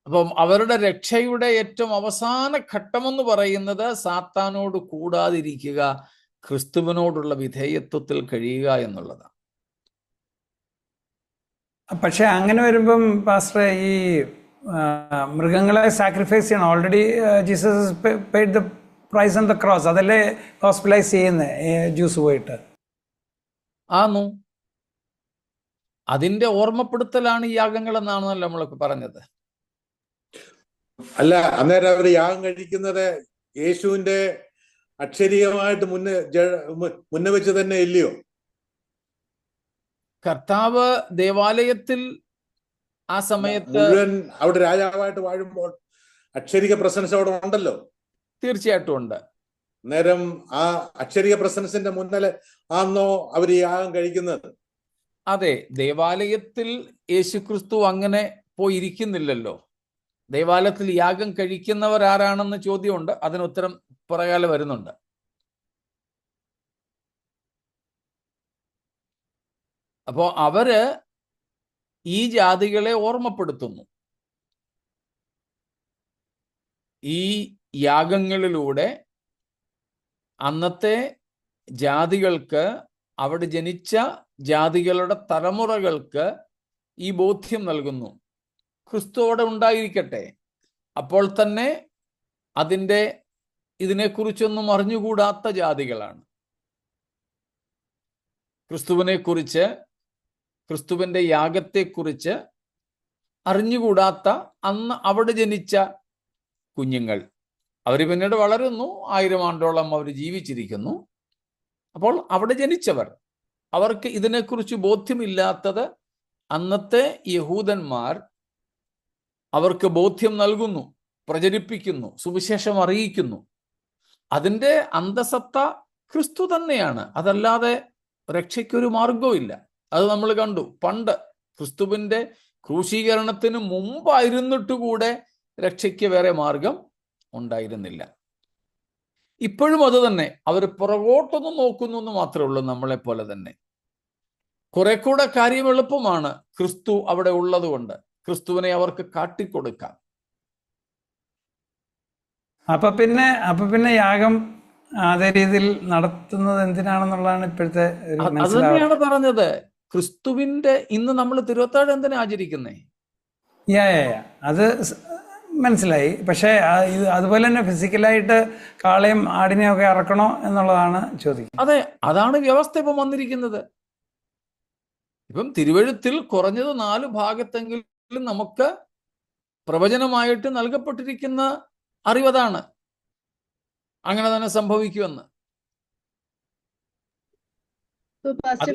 അപ്പം അവരുടെ രക്ഷയുടെ ഏറ്റവും അവസാന ഘട്ടമെന്ന് പറയുന്നത് സാത്താനോട് കൂടാതിരിക്കുക, ക്രിസ്തുവിനോടുള്ള വിധേയത്വത്തിൽ കഴിയുക എന്നുള്ളതാണ്. പക്ഷെ അങ്ങനെ വരുമ്പം പാസ്റ്ററെ, ഈ മൃഗങ്ങളെ സാക്രിഫൈസ് ചെയ്യണം. Already Jesus paid the price on the cross. അതല്ലേ ഹോസ്പിറ്റലൈസ് ചെയ്യുന്നത് ജ്യൂസ് പോയിട്ട്? ആന്നു. അതിന്റെ ഓർമ്മപ്പെടുത്തലാണ് ഈ യാഗങ്ങൾ എന്നാണല്ലോ നമ്മളൊക്കെ പറഞ്ഞത്. അല്ല, അന്നേരം അവർ യാഗം കഴിക്കുന്നത് യേശുവിന്റെ അക്ഷരീയമായിട്ട് മുന്നേ വെച്ച് തന്നെ ഇല്ലയോ? കർത്താവ് ദേവാലയത്തിൽ ആ സമയത്ത് മുഴുവൻ അവിടെ രാജാവായിട്ട് വാഴുമ്പോൾ അക്ഷരിക പ്രസൻസ് അവിടെ ഉണ്ടല്ലോ. തീർച്ചയായിട്ടും ഉണ്ട്. നേരം ആ അക്ഷരിക പ്രസൻസിന്റെ മുന്നിൽ ആന്നോ അവർ യാഗം കഴിക്കുന്നത്? അതെ, ദേവാലയത്തിൽ യേശുക്രിസ്തു അങ്ങനെ പോയിരിക്കുന്നില്ലല്ലോ. ദേവാലയത്തിൽ യാഗം കഴിക്കുന്നവർ ആരാണെന്ന് ചോദ്യമുണ്ട്. അതിന് ഉത്തരം പുറകാലെ വരുന്നുണ്ട്. അപ്പോ അവര് ഈ ജാതികളെ ഓർമ്മപ്പെടുത്തുന്നു. ഈ യാഗങ്ങളിലൂടെ അന്നത്തെ ജാതികൾക്ക്, അവിടെ ജനിച്ച ജാതികളുടെ തലമുറകൾക്ക് ഈ ബോധ്യം നൽകുന്നു. ക്രിസ്തു അവിടെ ഉണ്ടായിരിക്കട്ടെ. അപ്പോൾ തന്നെ ഇതിനെക്കുറിച്ചൊന്നും അറിഞ്ഞുകൂടാത്ത ജാതികളാണ്. ക്രിസ്തുവിനെക്കുറിച്ച്, ക്രിസ്തുവിൻ്റെ യാഗത്തെക്കുറിച്ച് അറിഞ്ഞുകൂടാത്ത അന്ന് അവിടെ ജനിച്ച കുഞ്ഞുങ്ങൾ, അവർ പിന്നീട് വളരുന്നു, 1000 ആണ്ടോളം അവർ ജീവിച്ചിരിക്കുന്നു. അപ്പോൾ അവിടെ ജനിച്ചവർ, അവർക്ക് ഇതിനെക്കുറിച്ച് ബോധ്യമില്ലാത്തത് അന്നത്തെ യഹൂദന്മാർ അവർക്ക് ബോധ്യം നൽകുന്നു, പ്രചരിപ്പിക്കുന്നു, സുവിശേഷം അറിയിക്കുന്നു. അതിൻ്റെ അന്തസത്ത ക്രിസ്തു തന്നെയാണ്. അതല്ലാതെ രക്ഷയ്ക്കൊരു മാർഗവും ഇല്ല. അത് നമ്മൾ കണ്ടു. പണ്ട് ക്രിസ്തുവിൻ്റെ ക്രൂശീകരണത്തിന് മുമ്പായിരുന്നിട്ട് കൂടെ രക്ഷയ്ക്ക് വേറെ മാർഗം ഉണ്ടായിരുന്നില്ല. ഇപ്പോഴും അത് തന്നെ. അവർ പുറകോട്ടൊന്നും നോക്കുന്നു എന്ന് മാത്രമേ ഉള്ളൂ, നമ്മളെ പോലെ തന്നെ. കുറെ കൂടെ കാര്യം എളുപ്പമാണ് ക്രിസ്തു അവിടെ ഉള്ളത് കൊണ്ട്. ക്രിസ്തുവിനെ അവർക്ക് കാട്ടിക്കൊടുക്കാം. അപ്പൊ പിന്നെ യാഗം അതേ രീതിയിൽ നടത്തുന്നത് എന്തിനാണെന്നുള്ളതാണ് ഇപ്പോഴത്തെ അത് തന്നെയാണ് പറഞ്ഞത്. ക്രിസ്തുവിന്റെ ഇന്ന് നമ്മൾ തിരുവത്താഴം എന്തിനാ ആചരിക്കുന്നേ? അത് മനസ്സിലായി. പക്ഷേ അതുപോലെ തന്നെ ഫിസിക്കലായിട്ട് കാളയും ആടിനെയും ഒക്കെ ഇറക്കണോ എന്നുള്ളതാണ് ചോദ്യം. അതെ, അതാണ് വ്യവസ്ഥ ഇപ്പം വന്നിരിക്കുന്നത്. ഇപ്പം തിരുവഴുത്തിൽ കുറഞ്ഞത് 4 ഭാഗത്തെങ്കിലും നമുക്ക് പ്രവചനമായിട്ട് നൽകപ്പെട്ടിരിക്കുന്ന അറിവതാണ് അങ്ങനെ തന്നെ സംഭവിക്കുമെന്ന്. So, Pastor,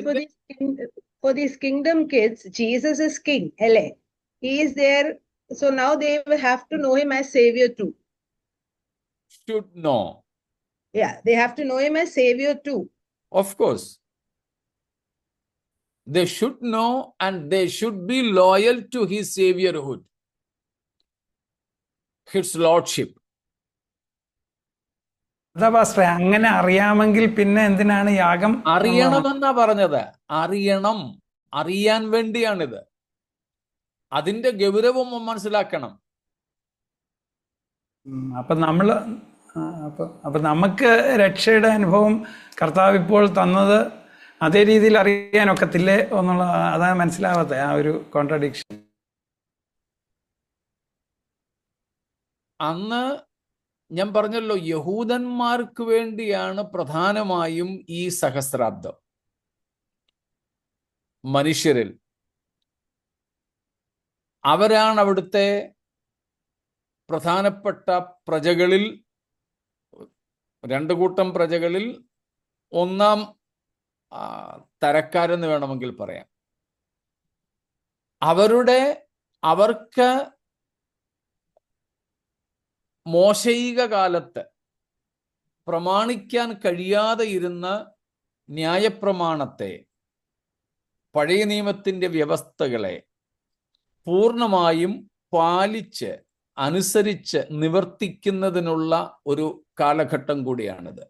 for these kingdom kids, Jesus is king, alle. He is there. So now they will have to know him as savior too. Should know. Yeah, they have to know him as savior too. Of course. They should know, and they should be loyal to his saviorhood, his lordship. അതാ പാസ്റ്ററെ, അങ്ങനെ അറിയാമെങ്കിൽ പിന്നെ എന്തിനാണ് യാഗം? അറിയണമെന്നാ പറഞ്ഞത്. അറിയാൻ വേണ്ടിയാണിത്. അതിന്റെ ഗൗരവം മനസ്സിലാക്കണം. അപ്പൊ നമുക്ക് രക്ഷയുടെ അനുഭവം കർത്താവ് ഇപ്പോൾ തന്നത് അതേ രീതിയിൽ അറിയാനൊക്കത്തില്ലേ എന്നുള്ള അതാണ് മനസ്സിലാവാത്ത ആ ഒരു കോൺട്രഡിക്ഷൻ. അന്ന് ഞാൻ പറഞ്ഞല്ലോ, യഹൂദന്മാർക്ക് വേണ്ടിയാണ് പ്രധാനമായും ഈ സഹസ്രാബ്ദം. മനുഷ്യരിൽ അവരാണ് അവിടുത്തെ പ്രധാനപ്പെട്ട പ്രജകളിൽ, 2 കൂട്ടം പ്രജകളിൽ ഒന്നാം തരക്കാരെന്ന് വേണമെങ്കിൽ പറയാം. അവർക്ക് മോശയിക കാലത്ത് പ്രമാണിക്കാൻ കഴിയാതെ ഇരുന്ന ന്യായപ്രമാണത്തെ, പഴയ നിയമത്തിൻ്റെ വ്യവസ്ഥകളെ പൂർണ്ണമായും പാലിച്ച് അനുസരിച്ച് നിവർത്തിക്കുന്നതിനുള്ള ഒരു കാലഘട്ടം കൂടിയാണിത്.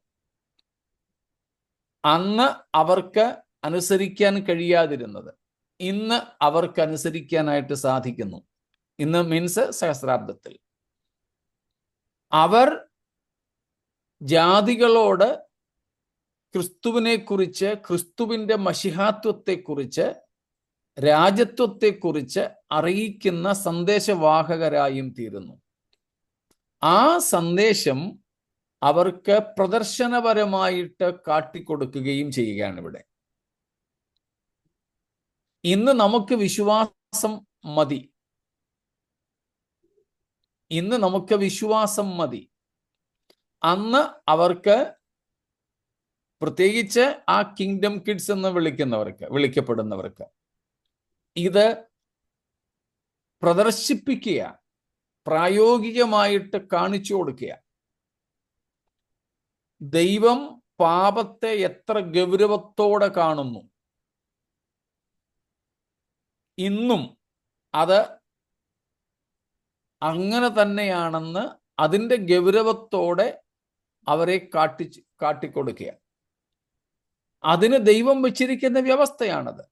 അന്ന് അവർക്ക് അനുസരിക്കാൻ കഴിയാതിരുന്നത് ഇന്ന് അവർക്ക് അനുസരിക്കാനായിട്ട് സാധിക്കുന്നു. ഇന്ന് മീൻസ് സഹസ്രാബ്ദത്തിൽ അവർ ജാതികളോട് ക്രിസ്തുവിനെ കുറിച്ച്, ക്രിസ്തുവിൻ്റെ മശിഹാത്വത്തെക്കുറിച്ച് രാജ്യത്വത്തെക്കുറിച്ച് അറിയിക്കുന്ന സന്ദേശവാഹകരായും തീരുന്നു. ആ സന്ദേശം അവർക്ക് പ്രദർശനപരമായിട്ട് കാട്ടിക്കൊടുക്കുകയും ചെയ്യുകയാണ് ഇവിടെ. ഇന്ന് നമുക്ക് വിശ്വാസം മതി. ഇന്ന് നമുക്ക് വിശ്വാസം മതി. അന്ന് അവർക്ക്, പ്രത്യേകിച്ച് ആ കിങ്ഡം കിഡ്സ് എന്ന് വിളിക്കപ്പെടുന്നവർക്ക് ഇത് പ്രദർശിപ്പിക്കുക, പ്രായോഗികമായിട്ട് കാണിച്ചു കൊടുക്കുക. ദൈവം പാപത്തെ എത്ര ഗൗരവത്തോടെ കാണുന്നു, ഇന്നും അത് അങ്ങനെ തന്നെയാണെന്ന് അതിൻ്റെ ഗൗരവത്തോടെ അവരെ കാട്ടിക്കൊടുക്കുക. അതിന് ദൈവം വെച്ചിരിക്കുന്ന വ്യവസ്ഥയാണത്.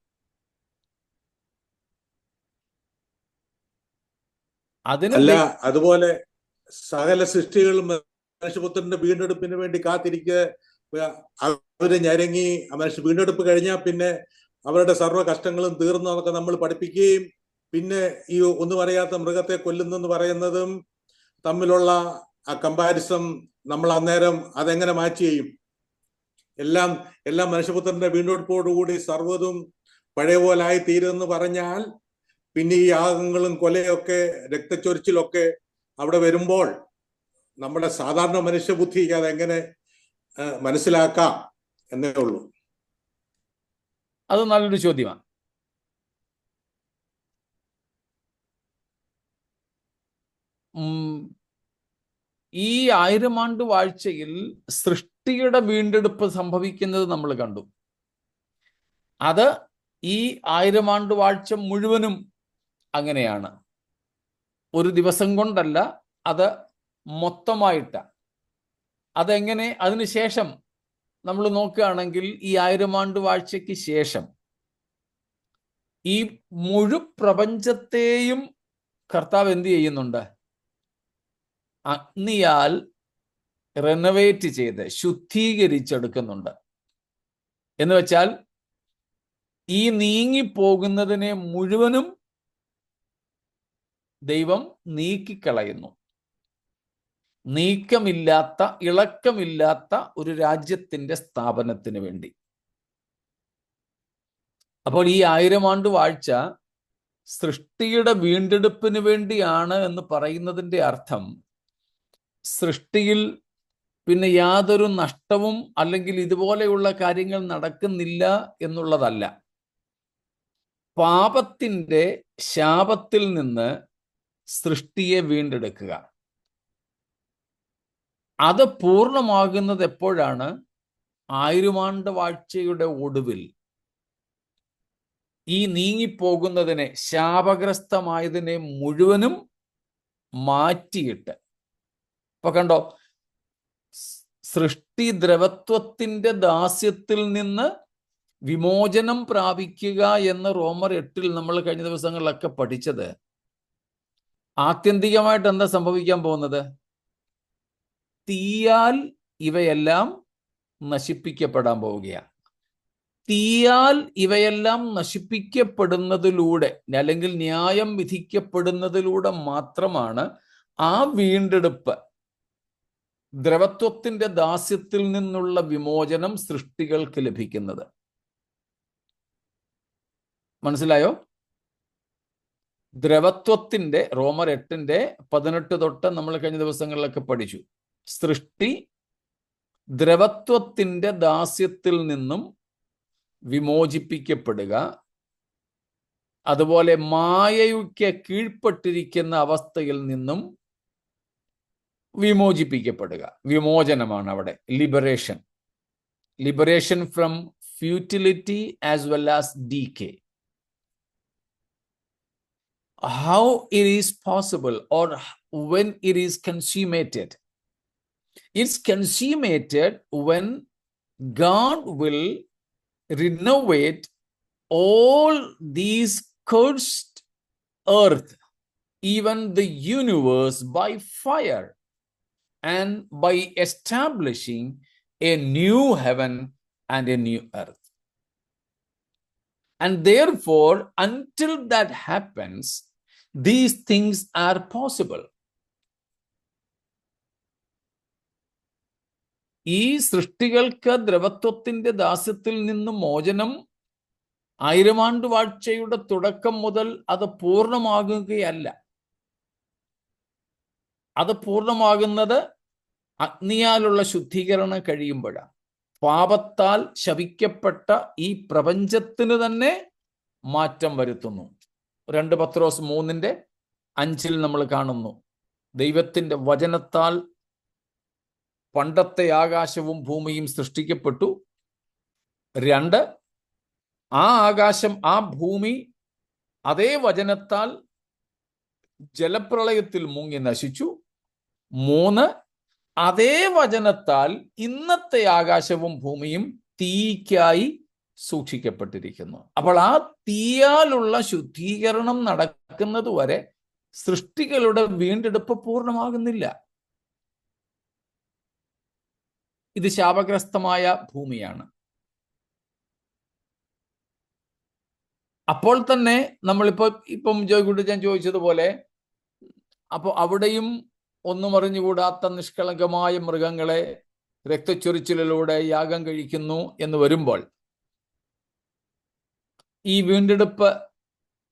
അല്ല, അതുപോലെ സകല സൃഷ്ടികളും മനുഷ്യപുത്രന്റെ വീണ്ടെടുപ്പിന് വേണ്ടി കാത്തിരിക്കുക. അവര് ഞരങ്ങി വീണ്ടെടുപ്പ് കഴിഞ്ഞാൽ പിന്നെ അവരുടെ സർവ്വ കഷ്ടങ്ങളും തീർന്നു എന്നൊക്കെ നമ്മൾ പഠിപ്പിക്കുകയും, പിന്നെ ഈ ഒന്നും അറിയാത്ത മൃഗത്തെ കൊല്ലുന്നെന്ന് പറയുന്നതും തമ്മിലുള്ള ആ കമ്പാരിസം നമ്മൾ അന്നേരം അതെങ്ങനെ മാച്ച് ചെയ്യും? എല്ലാം മനുഷ്യപുത്രന്റെ വീണ്ടെടുപ്പോടുകൂടി സർവ്വതും പഴയ പോലായി തീരുമെന്ന് പറഞ്ഞാൽ പിന്നെ ഈ യാഗങ്ങളും കൊലയൊക്കെ രക്തച്ചൊരിച്ചിലൊക്കെ അവിടെ വരുമ്പോൾ നമ്മുടെ സാധാരണ മനുഷ്യബുദ്ധിക്ക് അതെങ്ങനെ മനസ്സിലാക്കാം എന്നേ ഉള്ളൂ. അത് നല്ലൊരു ചോദ്യമാണ്. ഈ 1000 ആണ്ട് വാഴ്ചയിൽ സൃഷ്ടിയുടെ വീണ്ടെടുപ്പ് സംഭവിക്കുന്നത് നമ്മൾ കണ്ടു. അത് ഈ 1000 ആണ്ട് വാഴ്ച മുഴുവനും അങ്ങനെയാണ്. ഒരു ദിവസം കൊണ്ടല്ല, അത് മൊത്തമായിട്ട. അതെങ്ങനെ? അതിനുശേഷം നമ്മൾ നോക്കുകയാണെങ്കിൽ ഈ 1000 ആണ്ട് വാഴ്ചയ്ക്ക് ശേഷം ഈ മുഴുപ്രപഞ്ചത്തെയും കർത്താവ് എന്ത് ചെയ്യുന്നുണ്ട്? അഗ്നിയാൽ റെനോവേറ്റ് ചെയ്ത് ശുദ്ധീകരിച്ചെടുക്കുന്നുണ്ട്. എന്ന് വെച്ചാൽ ഈ നീങ്ങിപ്പോകുന്നതിനെ മുഴുവനും ദൈവം നീക്കിക്കളയുന്നു. നീക്കമില്ലാത്ത, ഇളക്കമില്ലാത്ത ഒരു രാജ്യത്തിന്റെ സ്ഥാപനത്തിന് വേണ്ടി. അപ്പോൾ ഈ 1000 ആണ്ട് വാഴ്ച സൃഷ്ടിയുടെ വീണ്ടെടുപ്പിന് വേണ്ടിയാണ് എന്ന് പറയുന്നതിൻ്റെ അർത്ഥം സൃഷ്ടിയിൽ പിന്നെ യാതൊരു നഷ്ടവും അല്ലെങ്കിൽ ഇതുപോലെയുള്ള കാര്യങ്ങൾ നടക്കുന്നില്ല എന്നുള്ളതല്ല. പാപത്തിൻ്റെ ശാപത്തിൽ നിന്ന് സൃഷ്ടിയെ വീണ്ടെടുക്കുക. അത് പൂർണ്ണമാകുന്നത് എപ്പോഴാണ്? 1000 ആണ്ട് വാഴ്ചയുടെ ഒടുവിൽ ഈ നീങ്ങിപ്പോകുന്നതിനെ, ശാപഗ്രസ്തമായതിനെ മുഴുവനും മാറ്റിയിട്ട്. ഇപ്പൊ കണ്ടോ, സൃഷ്ടി ദ്രവത്വത്തിന്റെ ദാസ്യത്തിൽ നിന്ന് വിമോചനം പ്രാപിക്കുക എന്ന് റോമർ 8 നമ്മൾ കഴിഞ്ഞ ദിവസങ്ങളിലൊക്കെ പഠിച്ചത്. ആത്യന്തികമായിട്ട് എന്താ സംഭവിക്കാൻ പോകുന്നത്? തീയാൽ ഇവയെല്ലാം നശിപ്പിക്കപ്പെടാൻ പോവുകയാണ്. തീയാൽ ഇവയെല്ലാം നശിപ്പിക്കപ്പെടുന്നതിലൂടെ, അല്ലെങ്കിൽ ന്യായം വിധിക്കപ്പെടുന്നതിലൂടെ മാത്രമാണ് ആ വീണ്ടെടുപ്പ്, ദ്രവത്വത്തിന്റെ ദാസ്യത്തിൽ നിന്നുള്ള വിമോചനം സൃഷ്ടികൾക്ക് ലഭിക്കുന്നത്. മനസ്സിലായോ? ദ്രവത്വത്തിന്റെ, റോമർ 8:18 തൊട്ട് നമ്മൾ കഴിഞ്ഞ ദിവസങ്ങളിലൊക്കെ പഠിച്ചു. സൃഷ്ടി ദ്രവത്വത്തിന്റെ ദാസ്യത്തിൽ നിന്നും വിമോചിപ്പിക്കപ്പെടുക, അതുപോലെ മായയ്ക്ക് കീഴ്പ്പെട്ടിരിക്കുന്ന അവസ്ഥയിൽ നിന്നും വിമോചിപ്പിക്കപ്പെടുക. വിമോചനമാണ് അവിടെ liberation. Liberation from futility as well as decay. How it is possible, or when it is consummated? It's consummated when God will renovate all these cursed earth, even the universe, by fire, and by establishing a new heaven and a new earth. And therefore, until that happens, these things are possible. ഈ സൃഷ്ടികൾക്ക് ദ്രവത്വത്തിന്റെ ദാസ്യത്തിൽ നിന്ന് മോചനം 1000 ആണ്ട് വാഴ്ചയുടെ തുടക്കം മുതൽ അത് പൂർണ്ണമാകുകയല്ല. അത് പൂർണ്ണമാകുന്നത് അഗ്നിയാലുള്ള ശുദ്ധീകരണം കഴിയുമ്പോഴാണ്. പാപത്താൽ ശപിക്കപ്പെട്ട ഈ പ്രപഞ്ചത്തിന് തന്നെ മാറ്റം വരുത്തുന്നു. 2 പത്രോസ് 3:5 നമ്മൾ കാണുന്നു, ദൈവത്തിന്റെ വചനത്താൽ പണ്ടത്തെ ആകാശവും ഭൂമിയും സൃഷ്ടിക്കപ്പെട്ടു. 2, ആ ആകാശം ആ ഭൂമി അതേ വചനത്താൽ ജലപ്രളയത്തിൽ മുങ്ങി നശിച്ചു. 3, അതേ വചനത്താൽ ഇന്നത്തെ ആകാശവും ഭൂമിയും തീയ്ക്കായി സൂക്ഷിക്കപ്പെട്ടിരിക്കുന്നു. അപ്പോൾ ആ തീയാലുള്ള ശുദ്ധീകരണം നടക്കുന്നത് വരെ സൃഷ്ടികളുടെ വീണ്ടെടുപ്പ് പൂർണ്ണമാകുന്നില്ല. ഇത് ശാപഗ്രസ്തമായ ഭൂമിയാണ്. അപ്പോൾ തന്നെ ഇപ്പം ജോയ്കുട്ടിച്ചൻ ചോദിച്ചതുപോലെ, അപ്പോൾ അവിടെയും ഒന്നും അറിഞ്ഞുകൂടാത്ത നിഷ്കളങ്കമായ മൃഗങ്ങളെ രക്തച്ചൊരിച്ചിലിലൂടെ യാഗം കഴിക്കുന്നു എന്ന് വരുമ്പോൾ ഈ വീണ്ടെടുപ്പ്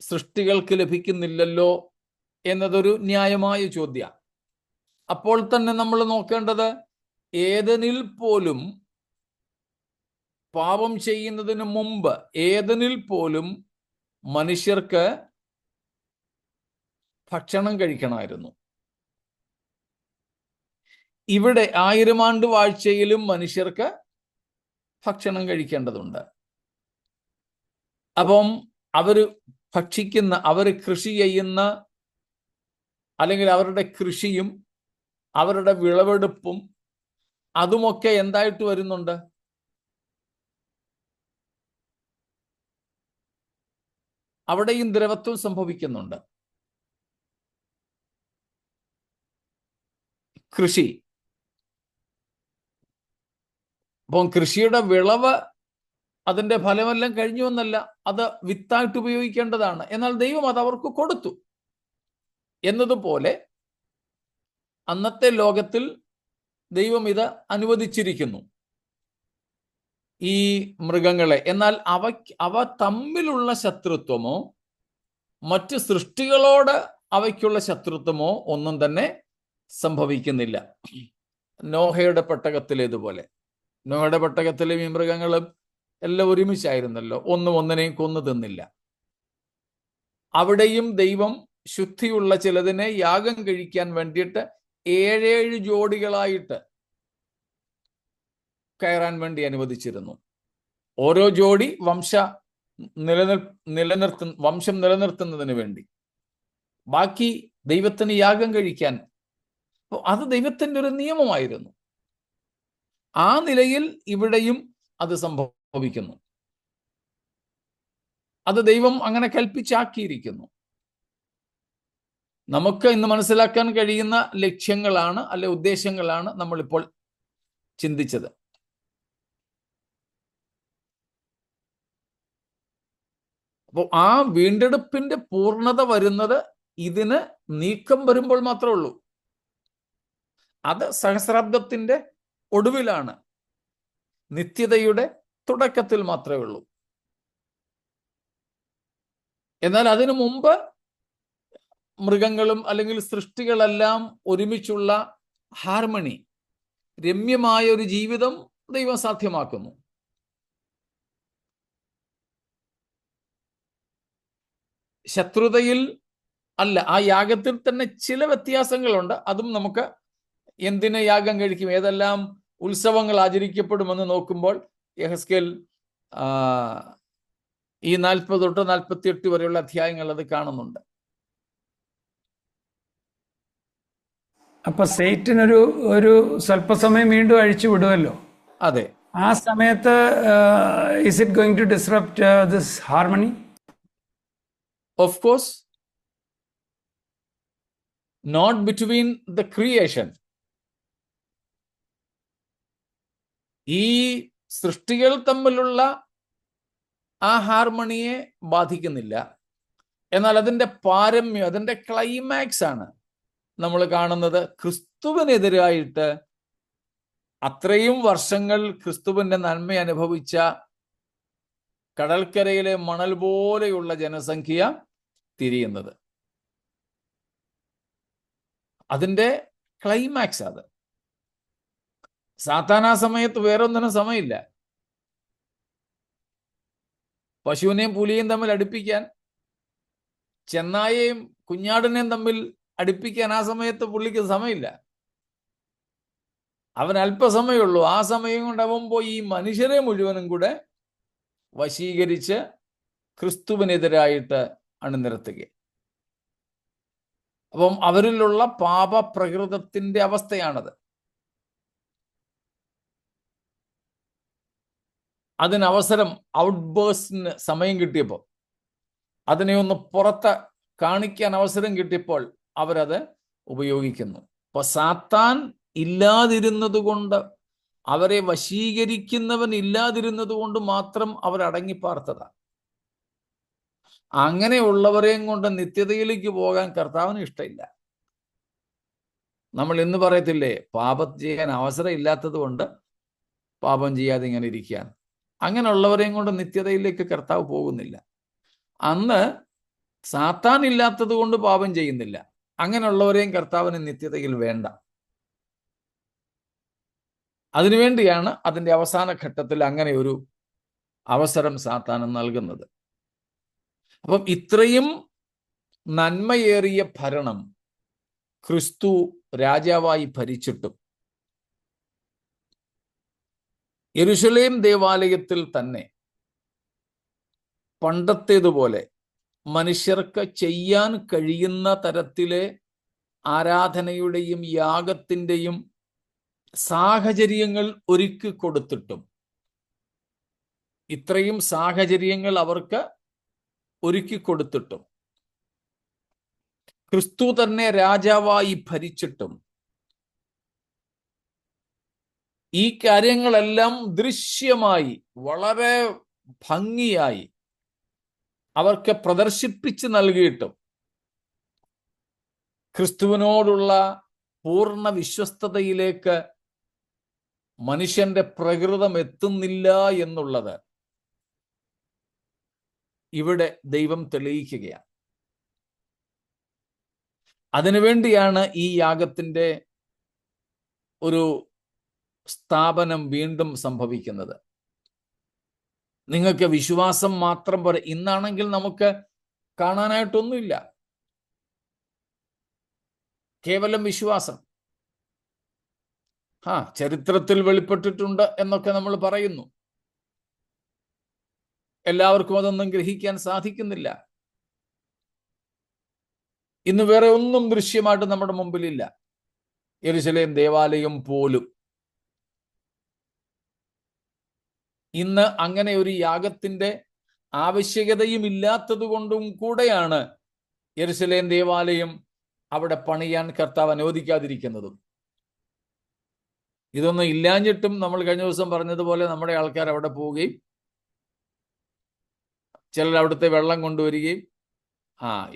സൃഷ്ടികൾക്ക് ലഭിക്കുന്നില്ലല്ലോ എന്നതൊരു ന്യായമായ ചോദ്യം. അപ്പോൾ തന്നെ നമ്മൾ നോക്കേണ്ടത്, ഏദനിൽ പോലും പാപം ചെയ്യുന്നതിന് മുമ്പ് ഏദനിൽ പോലും മനുഷ്യർക്ക് ഭക്ഷണം കഴിക്കണമായിരുന്നു. ഇവിടെ 1000 ആണ്ട് വാഴ്ചയിലും മനുഷ്യർക്ക് ഭക്ഷണം കഴിക്കേണ്ടതുണ്ട്. അപ്പം അവര് ഭക്ഷിക്കുന്ന, അവര് കൃഷി ചെയ്യുന്ന, അല്ലെങ്കിൽ അവരുടെ കൃഷിയും അവരുടെ വിളവെടുപ്പും അതുമൊക്കെ എന്തായിട്ട് വരുന്നുണ്ട്? അവിടെയും ദ്രവത്വം സംഭവിക്കുന്നുണ്ട്. കൃഷി, അപ്പം കൃഷിയുടെ വിളവ്, അതിൻ്റെ ഫലമെല്ലാം കഴിഞ്ഞു എന്നല്ല, അത് വിത്തായിട്ട് ഉപയോഗിക്കേണ്ടതാണ്. എന്നാൽ ദൈവം അത് അവർക്ക് കൊടുത്തു എന്നതുപോലെ അന്നത്തെ ലോകത്തിൽ ദൈവം ഇത് അനുവദിച്ചിരിക്കുന്നു, ഈ മൃഗങ്ങളെ. എന്നാൽ അവ തമ്മിലുള്ള ശത്രുത്വമോ മറ്റ് സൃഷ്ടികളോട് അവയ്ക്കുള്ള ശത്രുത്വമോ ഒന്നും തന്നെ സംഭവിക്കുന്നില്ല. നോഹയുടെ പെട്ടകത്തിലേതുപോലെ. നോഹയുടെ പെട്ടകത്തിലും ഈ മൃഗങ്ങളും എല്ലാം ഒരുമിച്ചായിരുന്നല്ലോ, ഒന്നും ഒന്നിനെയും കൊന്നു തിന്നില്ല. അവിടെയും ദൈവം ശുദ്ധിയുള്ള ചിലതിനെ യാഗം കഴിക്കാൻ വേണ്ടിയിട്ട് 7 ജോഡികളായിട്ട് കയറാൻ വേണ്ടി അനുവദിച്ചിരുന്നു. ഓരോ ജോഡി വംശം നിലനിർത്തുന്നതിന് വേണ്ടി, ബാക്കി ദൈവത്തിന് യാഗം കഴിക്കാൻ. അത് ദൈവത്തിന്റെ ഒരു നിയമമായിരുന്നു. ആ നിലയിൽ ഇവിടെയും അത് സംഭവിക്കുന്നു. അത് ദൈവം അങ്ങനെ കൽപ്പിച്ചാക്കിയിരിക്കുന്നു. നമുക്ക് ഇന്ന് മനസ്സിലാക്കാൻ കഴിയുന്ന ലക്ഷ്യങ്ങളാണ്, അല്ലെ ഉദ്ദേശങ്ങളാണ് നമ്മളിപ്പോൾ ചിന്തിച്ചത്. അപ്പോൾ ആ വീണ്ടെടുപ്പിന്റെ പൂർണ്ണത വരുന്നത് ഇതിന് നീക്കം വരുമ്പോൾ മാത്രമേ ഉള്ളൂ. അത് സഹസ്രാബ്ദത്തിന്റെ ഒടുവിലാണ്, നിത്യതയുടെ തുടക്കത്തിൽ മാത്രമേ ഉള്ളൂ. എന്നാൽ അതിനു മുമ്പ് മൃഗങ്ങളും അല്ലെങ്കിൽ സൃഷ്ടികളെല്ലാം ഒരുമിച്ചുള്ള ഹാർമണി, രമ്യമായ ഒരു ജീവിതം ദൈവം സാധ്യമാക്കുന്നു. ശത്രുതയിൽ അല്ല, ആ യാഗത്തിൽ തന്നെ ചില വ്യത്യാസങ്ങളുണ്ട്. അതും നമുക്ക് എന്തിന് യാഗം കഴിക്കും, ഏതെല്ലാം ഉത്സവങ്ങൾ ആചരിക്കപ്പെടുമെന്ന് നോക്കുമ്പോൾ യെഹെസ്കേൽ ഈ 40 തൊട്ട് 48 വരെയുള്ള അധ്യായങ്ങൾ അത് കാണുന്നുണ്ട്. അപ്പൊ സേറ്റനൊരു സ്വല്പസമയം വീണ്ടും അഴിച്ചു വിടുമല്ലോ. അതെ. ആ സമയത്ത് is it going to disrupt this harmony? Of course, not between the creation. ഈ സൃഷ്ടികൾ തമ്മിലുള്ള ആ ഹാർമണിയെ ബാധിക്കുന്നില്ല. എന്നാൽ അതിൻ്റെ പാരമ്യം, അതിൻ്റെ ക്ലൈമാക്സ് ആണ് നമ്മൾ കാണുന്നത്. ക്രിസ്തുവിനെതിരായിട്ട് അത്രയും വർഷങ്ങൾ ക്രിസ്തുവിൻ്റെ നന്മ അനുഭവിച്ച കടൽക്കരയിലെ മണൽ പോലെയുള്ള ജനസംഖ്യ തിരിയുന്നത്. അതിൻ്റെ ക്ലൈമാക്സ് അത്. സാത്താൻ ആ സമയത്ത് വേറൊന്നിനും സമയമില്ല. പശുവിനെയും പുലിയെയും തമ്മിൽ അടുപ്പിക്കാൻ, ചെന്നായെയും കുഞ്ഞാടിനെയും തമ്മിൽ അടുപ്പിക്കാൻ ആ സമയത്ത് പുള്ളിക്ക് സമയമില്ല. അവൻ അല്പസമയമുള്ളൂ. ആ സമയം കൊണ്ട് അവൻ പോയി ഈ മനുഷ്യരെ മുഴുവനും കൂടെ വശീകരിച്ച് ക്രിസ്തുവിനെതിരായിട്ട് അണിനിരത്തുക. അപ്പം അവരിലുള്ള പാപപ്രകൃതത്തിന്റെ അവസ്ഥയാണത്. അതിനവസരം, ഔട്ട്ബേഴ്സിന് സമയം കിട്ടിയപ്പോൾ, അതിനെ ഒന്ന് പുറത്ത് കാണിക്കാൻ അവസരം കിട്ടിയപ്പോൾ അവരത് ഉപയോഗിക്കുന്നു. അപ്പൊ സാത്താൻ ഇല്ലാതിരുന്നത് കൊണ്ട്, അവരെ വശീകരിക്കുന്നവൻ ഇല്ലാതിരുന്നത് കൊണ്ട് മാത്രം അവരടങ്ങിപ്പാർത്തതാണ്. അങ്ങനെയുള്ളവരെയും കൊണ്ട് നിത്യതയിലേക്ക് പോകാൻ കർത്താവിന് ഇഷ്ടമില്ല. നമ്മൾ ഇന്ന് പറയത്തില്ലേ, പാപം ചെയ്യാൻ അവസരം ഇല്ലാത്തത് കൊണ്ട് പാപം ചെയ്യാതെ ഇങ്ങനെ ഇരിക്കാൻ. അങ്ങനെയുള്ളവരെയും കൊണ്ട് നിത്യതയിലേക്ക് കർത്താവ് പോകുന്നില്ല. അന്ന് സാത്താൻ ഇല്ലാത്തത് കൊണ്ട് പാപം ചെയ്യുന്നില്ല. അങ്ങനെയുള്ളവരെയും കർത്താവിന് നിത്യതയിൽ വേണ്ട. അതിനുവേണ്ടിയാണ് അതിൻ്റെ അവസാന ഘട്ടത്തിൽ അങ്ങനെ ഒരു അവസരം സാത്താന് നൽകുന്നത്. അപ്പം ഇത്രയും നന്മയേറിയ ഭരണം ക്രിസ്തു രാജാവായി ഭരിച്ചിട്ടും യെരുശലേം ദേവാലയത്തിൽ തന്നെ പണ്ടത്തേതുപോലെ മനുഷ്യർക്ക് ചെയ്യാൻ കഴിയുന്ന തരത്തിലെ ആരാധനയുടെയും യാഗത്തിൻ്റെയും സാഹചര്യങ്ങൾ ഒരുക്കി കൊടുത്തിട്ടും, ഇത്രയും സാഹചര്യങ്ങൾ അവർക്ക് ഒരുക്കി കൊടുത്തിട്ടും, ക്രിസ്തു തന്നെ രാജാവായി ഭരിച്ചിട്ടും, ഈ കാര്യങ്ങളെല്ലാം ദൃശ്യമായി വളരെ ഭംഗിയായി അവർക്ക് പ്രദർശിപ്പിച്ച് നൽകിയിട്ടും ക്രിസ്തുവിനോടുള്ള പൂർണ്ണ വിശ്വസ്തതയിലേക്ക് മനുഷ്യന്റെ പ്രകൃതം എത്തുന്നില്ല എന്നുള്ളത് ഇവിടെ ദൈവം തെളിയിക്കുകയാണ്. അതിനുവേണ്ടിയാണ് ഈ യാഗത്തിന്റെ ഒരു സ്ഥാപനം വീണ്ടും സംഭവിക്കുന്നത്. നിങ്ങൾക്ക് വിശ്വാസം മാത്രം പോരെ. ഇന്നാണെങ്കിൽ നമുക്ക് കാണാനായിട്ടൊന്നുമില്ല, കേവലം വിശ്വാസം. ചരിത്രത്തിൽ വെളിപ്പെട്ടിട്ടുണ്ട് എന്നൊക്കെ നമ്മൾ പറയുന്നു. എല്ലാവർക്കും അതൊന്നും ഗ്രഹിക്കാൻ സാധിക്കുന്നില്ല. ഇന്ന് വേറെ ഒന്നും ദൃശ്യമായിട്ട് നമ്മുടെ മുമ്പിലില്ല. യെരുശലേം ദേവാലയം പോലും ഇന്ന് അങ്ങനെ ഒരു യാഗത്തിന്റെ ആവശ്യകതയും ഇല്ലാത്തത് കൊണ്ടും കൂടെയാണ് യെരുശലേം ദേവാലയം അവിടെ പണിയാൻ കർത്താവ് അനുവദിക്കാതിരിക്കുന്നതും. ഇതൊന്നും ഇല്ലാഞ്ഞിട്ടും നമ്മൾ കഴിഞ്ഞ ദിവസം പറഞ്ഞതുപോലെ നമ്മുടെ ആൾക്കാർ അവിടെ പോവുകയും ചിലർ അവിടുത്തെ വെള്ളം കൊണ്ടുവരികയും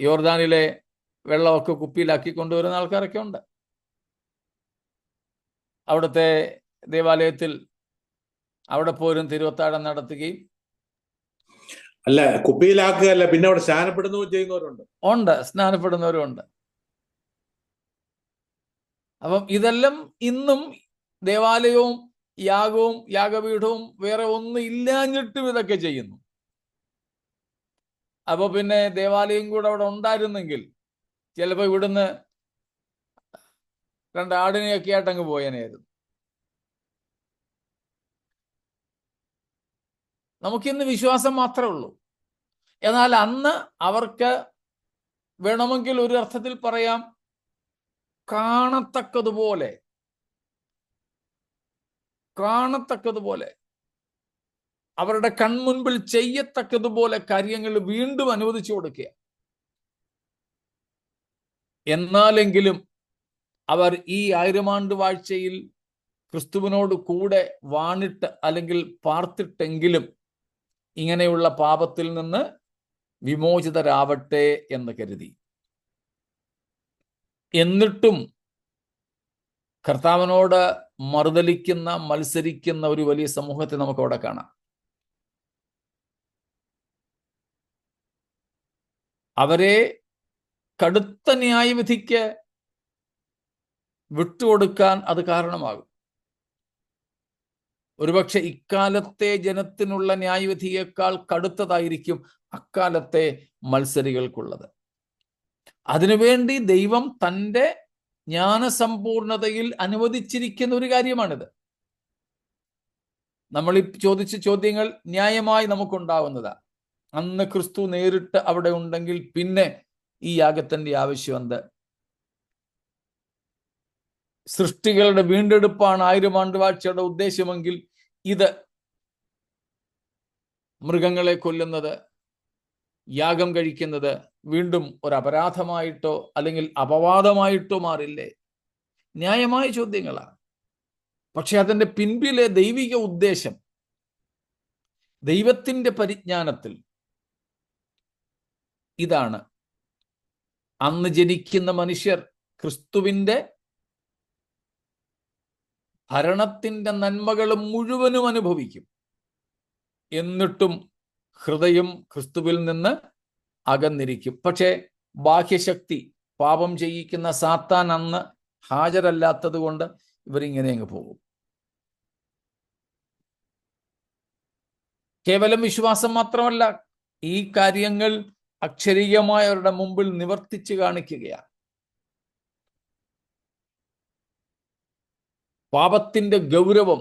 യോർദാനിലെ വെള്ളമൊക്കെ കുപ്പിയിലാക്കി കൊണ്ടുവരുന്ന ആൾക്കാരൊക്കെ ഉണ്ട്. അവിടുത്തെ ദേവാലയത്തിൽ അവിടെ പോലും തിരുവത്താഴം നടത്തുകയും, അല്ല കുപ്പിയിലാക്കുകയല്ല, പിന്നെ അവിടെ സ്നാനപ്പെടുന്നവരും ചെയ്യുന്നവരുണ്ട്. സ്നാനപ്പെടുന്നവരും ഉണ്ട്. അപ്പം ഇതെല്ലാം ഇന്നും ദേവാലയവും യാഗവും യാഗപീഠവും വേറെ ഒന്നും ഇല്ലാഞ്ഞിട്ടും ഇതൊക്കെ ചെയ്യുന്നു. അപ്പൊ പിന്നെ ദേവാലയം കൂടെ അവിടെ ഉണ്ടായിരുന്നെങ്കിൽ ചിലപ്പോൾ ഇവിടുന്ന് 2 ആടിനെയൊക്കെ ആയിട്ട് അങ്ങ് പോയനായിരുന്നു. നമുക്കിന്ന് വിശ്വാസം മാത്രമേ ഉള്ളൂ. എന്നാൽ അന്ന് അവർക്ക് വേണമെങ്കിൽ ഒരു അർത്ഥത്തിൽ പറയാം, കാണത്തക്കതുപോലെ അവരുടെ കൺമുൻപിൽ ചെയ്യത്തക്കതുപോലെ കാര്യങ്ങൾ വീണ്ടും അനുവദിച്ചു കൊടുക്കുക. എന്നാലെങ്കിലും അവർ ഈ 1000 ആണ്ട് വാഴ്ചയിൽ ക്രിസ്തുവിനോട് കൂടെ വാണിട്ട് അല്ലെങ്കിൽ പാർത്തിട്ടെങ്കിലും ഇങ്ങനെയുള്ള പാപത്തിൽ നിന്ന് വിമോചിതരാവട്ടെ എന്ന് കരുതി. എന്നിട്ടും കർത്താവിനോട് മറുതലിക്കുന്ന, മത്സരിക്കുന്ന ഒരു വലിയ സമൂഹത്തെ നമുക്ക് അവിടെ കാണാം. അവരെ കടുത്ത ന്യായവിധിക്ക് വിട്ടുകൊടുക്കാൻ അത് കാരണമാകും. ഒരുപക്ഷെ ഇക്കാലത്തെ ജനത്തിനുള്ള ന്യായവിധിയേക്കാൾ കടുത്തതായിരിക്കും അക്കാലത്തെ മത്സരികൾക്കുള്ളത്. അതിനുവേണ്ടി ദൈവം തൻ്റെ ജ്ഞാനസമ്പൂർണതയിൽ അനുവദിച്ചിരിക്കുന്ന ഒരു കാര്യമാണിത്. നമ്മൾ ഈ ചോദിച്ച ചോദ്യങ്ങൾ ന്യായമായി നമുക്കുണ്ടാവുന്നതാ. അന്ന് ക്രിസ്തു നേരിട്ട് അവിടെ ഉണ്ടെങ്കിൽ പിന്നെ ഈ യാഗത്തിന്റെ ആവശ്യം എന്ത്? സൃഷ്ടികളുടെ വീണ്ടെടുപ്പാണ് 1000 ആണ്ടുവാഴ്ചയുടെ ഉദ്ദേശമെങ്കിൽ ഇത് മൃഗങ്ങളെ കൊല്ലുന്നത്, യാഗം കഴിക്കുന്നത് വീണ്ടും ഒരു അപരാധമായിട്ടോ അല്ലെങ്കിൽ അപവാദമായിട്ടോ മാറില്ലേ? ന്യായമായ ചോദ്യങ്ങളാണ്. പക്ഷെ അതിൻ്റെ പിൻപിലെ ദൈവിക ഉദ്ദേശം, ദൈവത്തിൻ്റെ പരിജ്ഞാനത്തിൽ ഇതാണ്: അന്ന് ജനിക്കുന്ന മനുഷ്യർ ക്രിസ്തുവിൻ്റെ ഭരണത്തിൻ്റെ നന്മകൾ മുഴുവനും അനുഭവിക്കും. എന്നിട്ടും ഹൃദയം ക്രിസ്തുവിൽ നിന്ന് അകന്നിരിക്കും. പക്ഷേ ബാഹ്യശക്തി, പാപം ചെയ്യിക്കുന്ന സാത്താൻ അന്ന് ഹാജരല്ലാത്തത് കൊണ്ട് ഇവരിങ്ങനെ അങ്ങ് പോകും. കേവലം വിശ്വാസം മാത്രമല്ല, ഈ കാര്യങ്ങൾ അക്ഷരീയമായ അവരുടെ മുമ്പിൽ നിവർത്തിച്ചു കാണിക്കുകയാണ്. പാപത്തിന്റെ ഗൗരവം,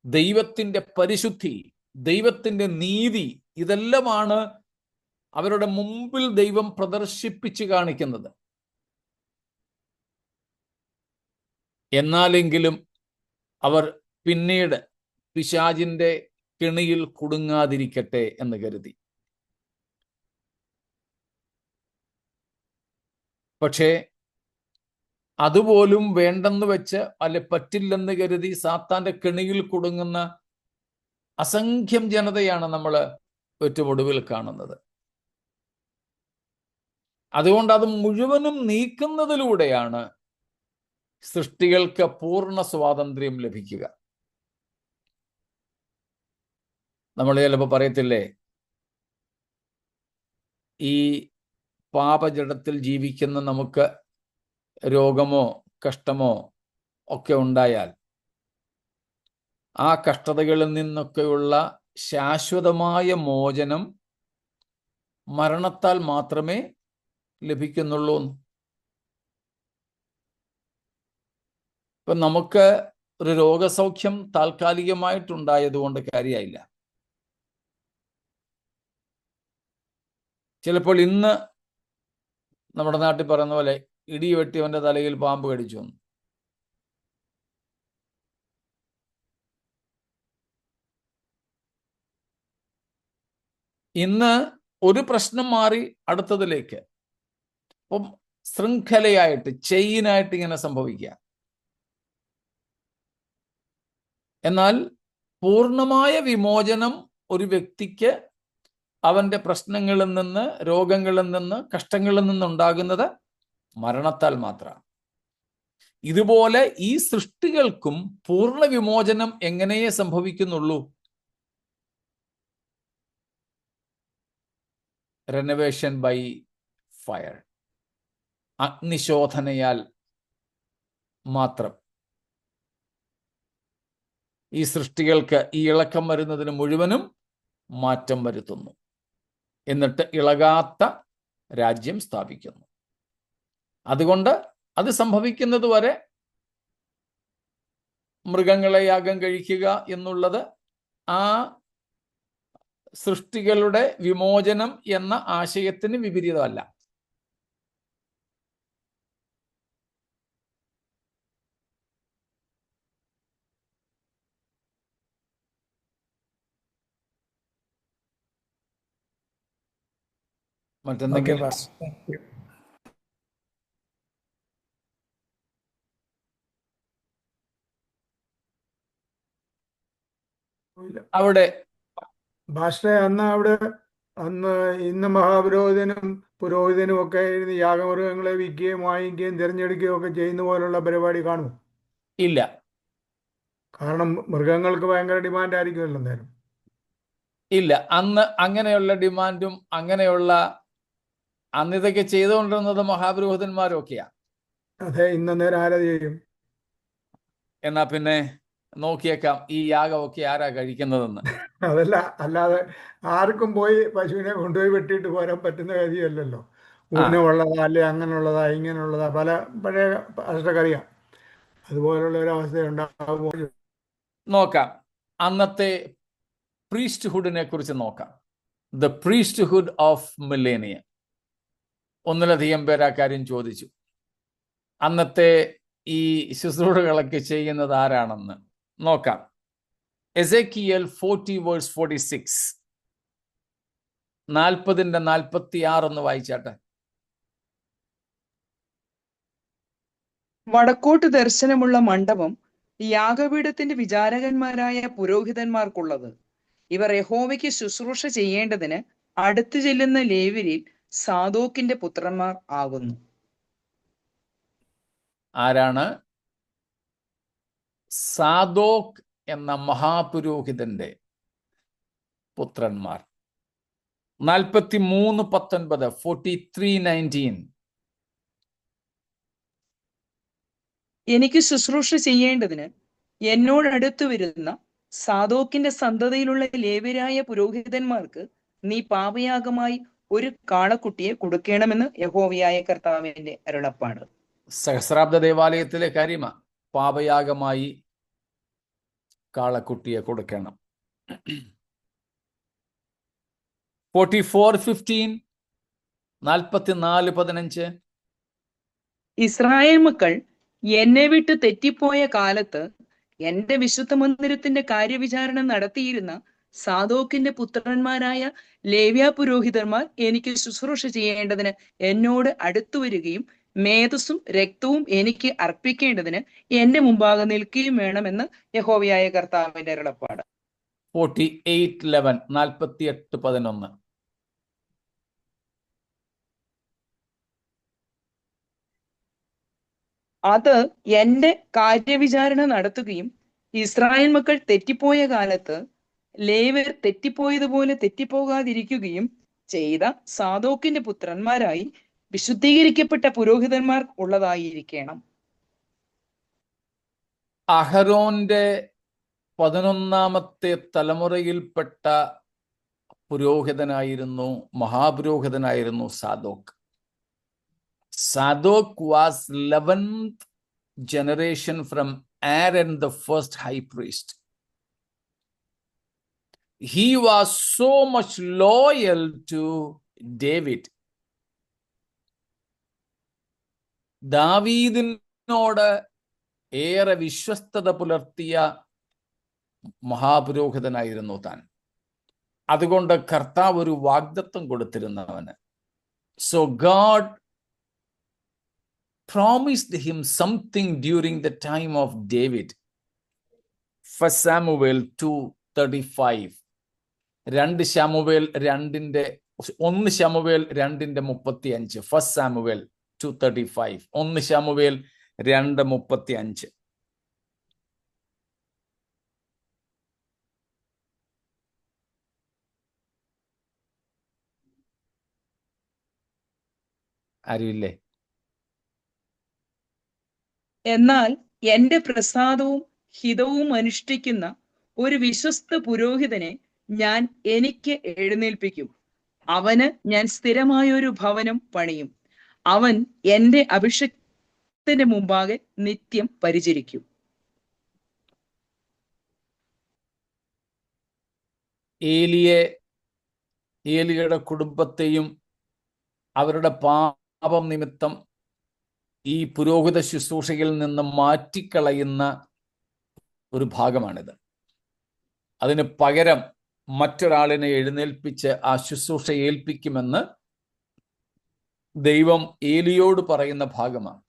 ദൈവത്തിന്റെ പരിശുദ്ധി, ദൈവത്തിന്റെ നീതി, ഇതെല്ലാമാണ് അവരുടെ മുമ്പിൽ ദൈവം പ്രദർശിപ്പിച്ചു കാണിക്കുന്നത്. എന്നാലെങ്കിലും അവർ പിന്നീട് പിശാചിന്റെ കെണിയിൽ കുടുങ്ങാതിരിക്കട്ടെ എന്ന് കരുതി. പക്ഷേ അതുപോലും വേണ്ടെന്ന് വെച്ച് അല്ലെ പറ്റില്ലെന്ന് കരുതി സാത്താന്റെ കെണിയിൽ കുടുങ്ങുന്ന അസംഖ്യം ജനതയാണ് നമ്മൾ ഏറ്റവും ഒടുവിൽ കാണുന്നത്. അതുകൊണ്ട് അത് മുഴുവനും നീക്കുന്നതിലൂടെയാണ് സൃഷ്ടികൾക്ക് പൂർണ്ണ സ്വാതന്ത്ര്യം ലഭിക്കുക. നമ്മൾ ചിലപ്പോൾ പറയത്തില്ലേ, ഈ പാപജടത്തിൽ ജീവിക്കുന്ന നമുക്ക് രോഗമോ കഷ്ടമോ ഒക്കെ ഉണ്ടായാൽ ആ കഷ്ടതകളിൽ നിന്നൊക്കെയുള്ള ശാശ്വതമായ മോചനം മരണത്താൽ മാത്രമേ ലഭിക്കുന്നുള്ളൂ. ഇപ്പം നമുക്ക് ഒരു രോഗസൗഖ്യം താൽക്കാലികമായിട്ടുണ്ടായതുകൊണ്ട് കാര്യമായില്ല. ചിലപ്പോൾ ഇന്ന് നമ്മുടെ നാട്ടിൽ പറയുന്ന പോലെ ഇടി വെട്ടിയവന്റെ തലയിൽ പാമ്പ് കടിച്ചു വന്നു. ഇന്ന് ഒരു പ്രശ്നം മാറി അടുത്തതിലേക്ക്, അപ്പം ശൃംഖലയായിട്ട്, ചെയിനായിട്ട് ഇങ്ങനെ സംഭവിക്കുക. എന്നാൽ പൂർണ്ണമായ വിമോചനം ഒരു വ്യക്തിക്ക് അവന്റെ പ്രശ്നങ്ങളിൽ നിന്ന്, രോഗങ്ങളിൽ നിന്ന്, കഷ്ടങ്ങളിൽ നിന്നുണ്ടാകുന്നത് മരണത്താൽ മാത്രമാണ്. ഇതുപോലെ ഈ സൃഷ്ടികൾക്കും പൂർണ്ണ വിമോചനം എങ്ങനെയേ സംഭവിക്കുന്നുള്ളൂ? റെനോവേഷൻ ബൈ ഫയർ, അഗ്നിശോധനയാൽ മാത്രം. ഈ സൃഷ്ടികൾക്ക് ഈ ഇളക്കം വരുന്നതിന് മുഴുവനും മാറ്റം വരുത്തുന്നു. എന്നിട്ട് ഇളകാത്ത രാജ്യം സ്ഥാപിക്കുന്നു. അതുകൊണ്ട് അത് സംഭവിക്കുന്നത് വരെ മൃഗങ്ങളെ യാഗം കഴിക്കുക എന്നുള്ളത് ആ സൃഷ്ടികളുടെ വിമോചനം എന്ന ആശയത്തിന് വിപരീതമല്ല. മറ്റെന്തെങ്കിലും അവിടെ ഭാഷ അന്ന് ഇന്ന് പുരോഹിതനും ഒക്കെ ഇരുന്ന് യാഗമൃഗങ്ങളെ വിൽക്കുകയും വാങ്ങിക്കുകയും തിരഞ്ഞെടുക്കുകയും ഒക്കെ ചെയ്യുന്ന പോലുള്ള പരിപാടി കാണും. ഇല്ല. കാരണം മൃഗങ്ങൾക്ക് ഭയങ്കര ഡിമാൻഡ് ആയിരിക്കുമല്ലോ നേരം. ഇല്ല, അന്ന് അങ്ങനെയുള്ള ഡിമാൻഡും അന്ന് ഇതൊക്കെ ചെയ്തുകൊണ്ടിരുന്നത് മഹാപുരോഹിതന്മാരും ഒക്കെയാ. അതെ, ഇന്ന് നേരം ആരാ ചെയ്യും? എന്നാ പിന്നെ നോക്കിയേക്കാം ഈ യാഗമൊക്കെ ആരാ കഴിക്കുന്നതെന്ന്. അല്ലാതെ ആർക്കും പോയി പശുവിനെ കൊണ്ടുപോയി വെട്ടിയിട്ട് പോരാൻ പറ്റുന്ന കാര്യമല്ലല്ലോ. ഊനമുള്ളതാ അല്ലെ അങ്ങനെയുള്ളതാ ഇങ്ങനെയുള്ളതാ പഴയ ഭാഷക്കറിയാം. അതുപോലുള്ള ഒരു അവസ്ഥ ഉണ്ടാകുമോ? നോക്കാം. അന്നത്തെ പ്രീസ്റ്റ്ഹുഡിനെ കുറിച്ച് നോക്കാം. The priesthood of millennium. ഒന്നിലധികം പേര് ആ കാര്യം ചോദിച്ചു. അന്നത്തെ ഈ ശുശ്രൂഷകളൊക്കെ ചെയ്യുന്നത് ആരാണെന്ന് നോക്കാം. എസേക്കിയേൽ 40:46, 40:46 ഒന്ന് വായിച്ചാട്ടെ. വടക്കോട്ട് ദർശനമുള്ള മണ്ഡപം യാഗപീഠത്തിന്റെ വിചാരകന്മാരായ പുരോഹിതന്മാർക്കുള്ളത്. ഇവർ യഹോവയ്ക്ക് ശുശ്രൂഷ ചെയ്യേണ്ടതിന് അടുത്തു ചെല്ലുന്ന ലേവ്യരിൽ സാദോക്കിന്റെ പുത്രന്മാർ ആകുന്നു. ആരാണ്? സാദോക്ക് എന്ന മഹാപുരോഹിതന്റെ പുത്രന്മാർ. 43:19, 43:19. എനിക്ക് ശുശ്രൂഷ ചെയ്യേണ്ടതിന് എന്നോടടുത്തു വരുന്ന സാദോക്കിന്റെ സന്തതിയിലുള്ള ലേവ്യരായ പുരോഹിതന്മാർക്ക് നീ പാപയാഗമായി ഒരു കാളക്കുട്ടിയെ കൊടുക്കണമെന്ന് യഹോവയായ കർത്താവിന്റെ അരുളപ്പാട്. സഹസ്രാബ്ദ ദേവാലയത്തിലെ കാര്യമാ. പാപയാഗമായി കാളക്കുട്ടിയെ കൊടുക്കണം. 44:15, 44:15. ഇസ്രായേൽ മക്കൾ എന്നെ വിട്ട് തെറ്റിപ്പോയ കാലത്ത് എന്റെ വിശുദ്ധ മന്ദിരത്തിന്റെ കാര്യവിചാരണ നടത്തിയിരുന്ന സാദോക്കിന്റെ പുത്രന്മാരായ ലേവ്യ പുരോഹിതന്മാർ എനിക്ക് ശുശ്രൂഷ ചെയ്യേണ്ടതിന് എന്നോട് അടുത്തു വരികയും മേധസ്സും രക്തവും എനിക്ക് അർപ്പിക്കേണ്ടതിന് എന്റെ മുമ്പാകെ നിൽക്കുകയും വേണമെന്ന് യഹോവയായ കർത്താവിന്റെ അരുളപ്പാട്. 48:11, 48:11. അത് എന്റെ കാര്യവിചാരണ നടത്തുകയും ഇസ്രായേൽ മക്കൾ തെറ്റിപ്പോയ കാലത്ത് ലേവ്യർ തെറ്റിപ്പോയതുപോലെ തെറ്റിപ്പോകാതിരിക്കുകയും ചെയ്ത സാദോക്കിന്റെ പുത്രന്മാരായി വിശുദ്ധീകരിക്കപ്പെട്ട പുരോഹിതന്മാർ ഉള്ളതായിരിക്കണം. അഹരോന്റെ 11ാമത്തെ തലമുറയിൽപ്പെട്ട മഹാപുരോഹിതനായിരുന്നു Zadok. Zadok was 11th generation from Aaron, the first high priest. He was so much loyal to David. ദാവീദിനോട് ഏറെ വിശ്വസ്തത പുലർത്തിയ മഹാപുരോഹിതനായിരുന്നു താൻ. അതുകൊണ്ട് കർത്താവ് ഒരു വാഗ്ദത്തം കൊടുത്തിരുന്നവന്. So God promised him something during the time of David. 1 Samuel 2:35. 1 Samuel 2:35. 1 Samuel 2:35. 1 ശമൂവേൽ 2:35. ആരുമില്ലേ? എന്നാൽ എന്റെ പ്രസാദവും ഹിതവും അനുഷ്ഠിക്കുന്ന ഒരു വിശ്വസ്ത പുരോഹിതനെ ഞാൻ എനിക്ക് എഴുന്നേൽപ്പിക്കും. അവന് ഞാൻ സ്ഥിരമായൊരു ഭവനം പണിയും. അവൻ എന്റെ അഭിഷേകത്തിന്റെ മുമ്പാകെ നിത്യം പരിചരിക്കും. ഏലിയുടെ കുടുംബത്തെയും അവരുടെ പാപം നിമിത്തം ഈ പുരോഹിത ശുശ്രൂഷയിൽ നിന്ന് മാറ്റിക്കളയുന്ന ഒരു ഭാഗമാണിത്. അതിന് പകരം മറ്റൊരാളിനെ എഴുന്നേൽപ്പിച്ച് ആ ശുശ്രൂഷ ഏൽപ്പിക്കുമെന്ന് ദൈവം ഏലിയോട് പറയുന്ന ഭാഗമാണ്.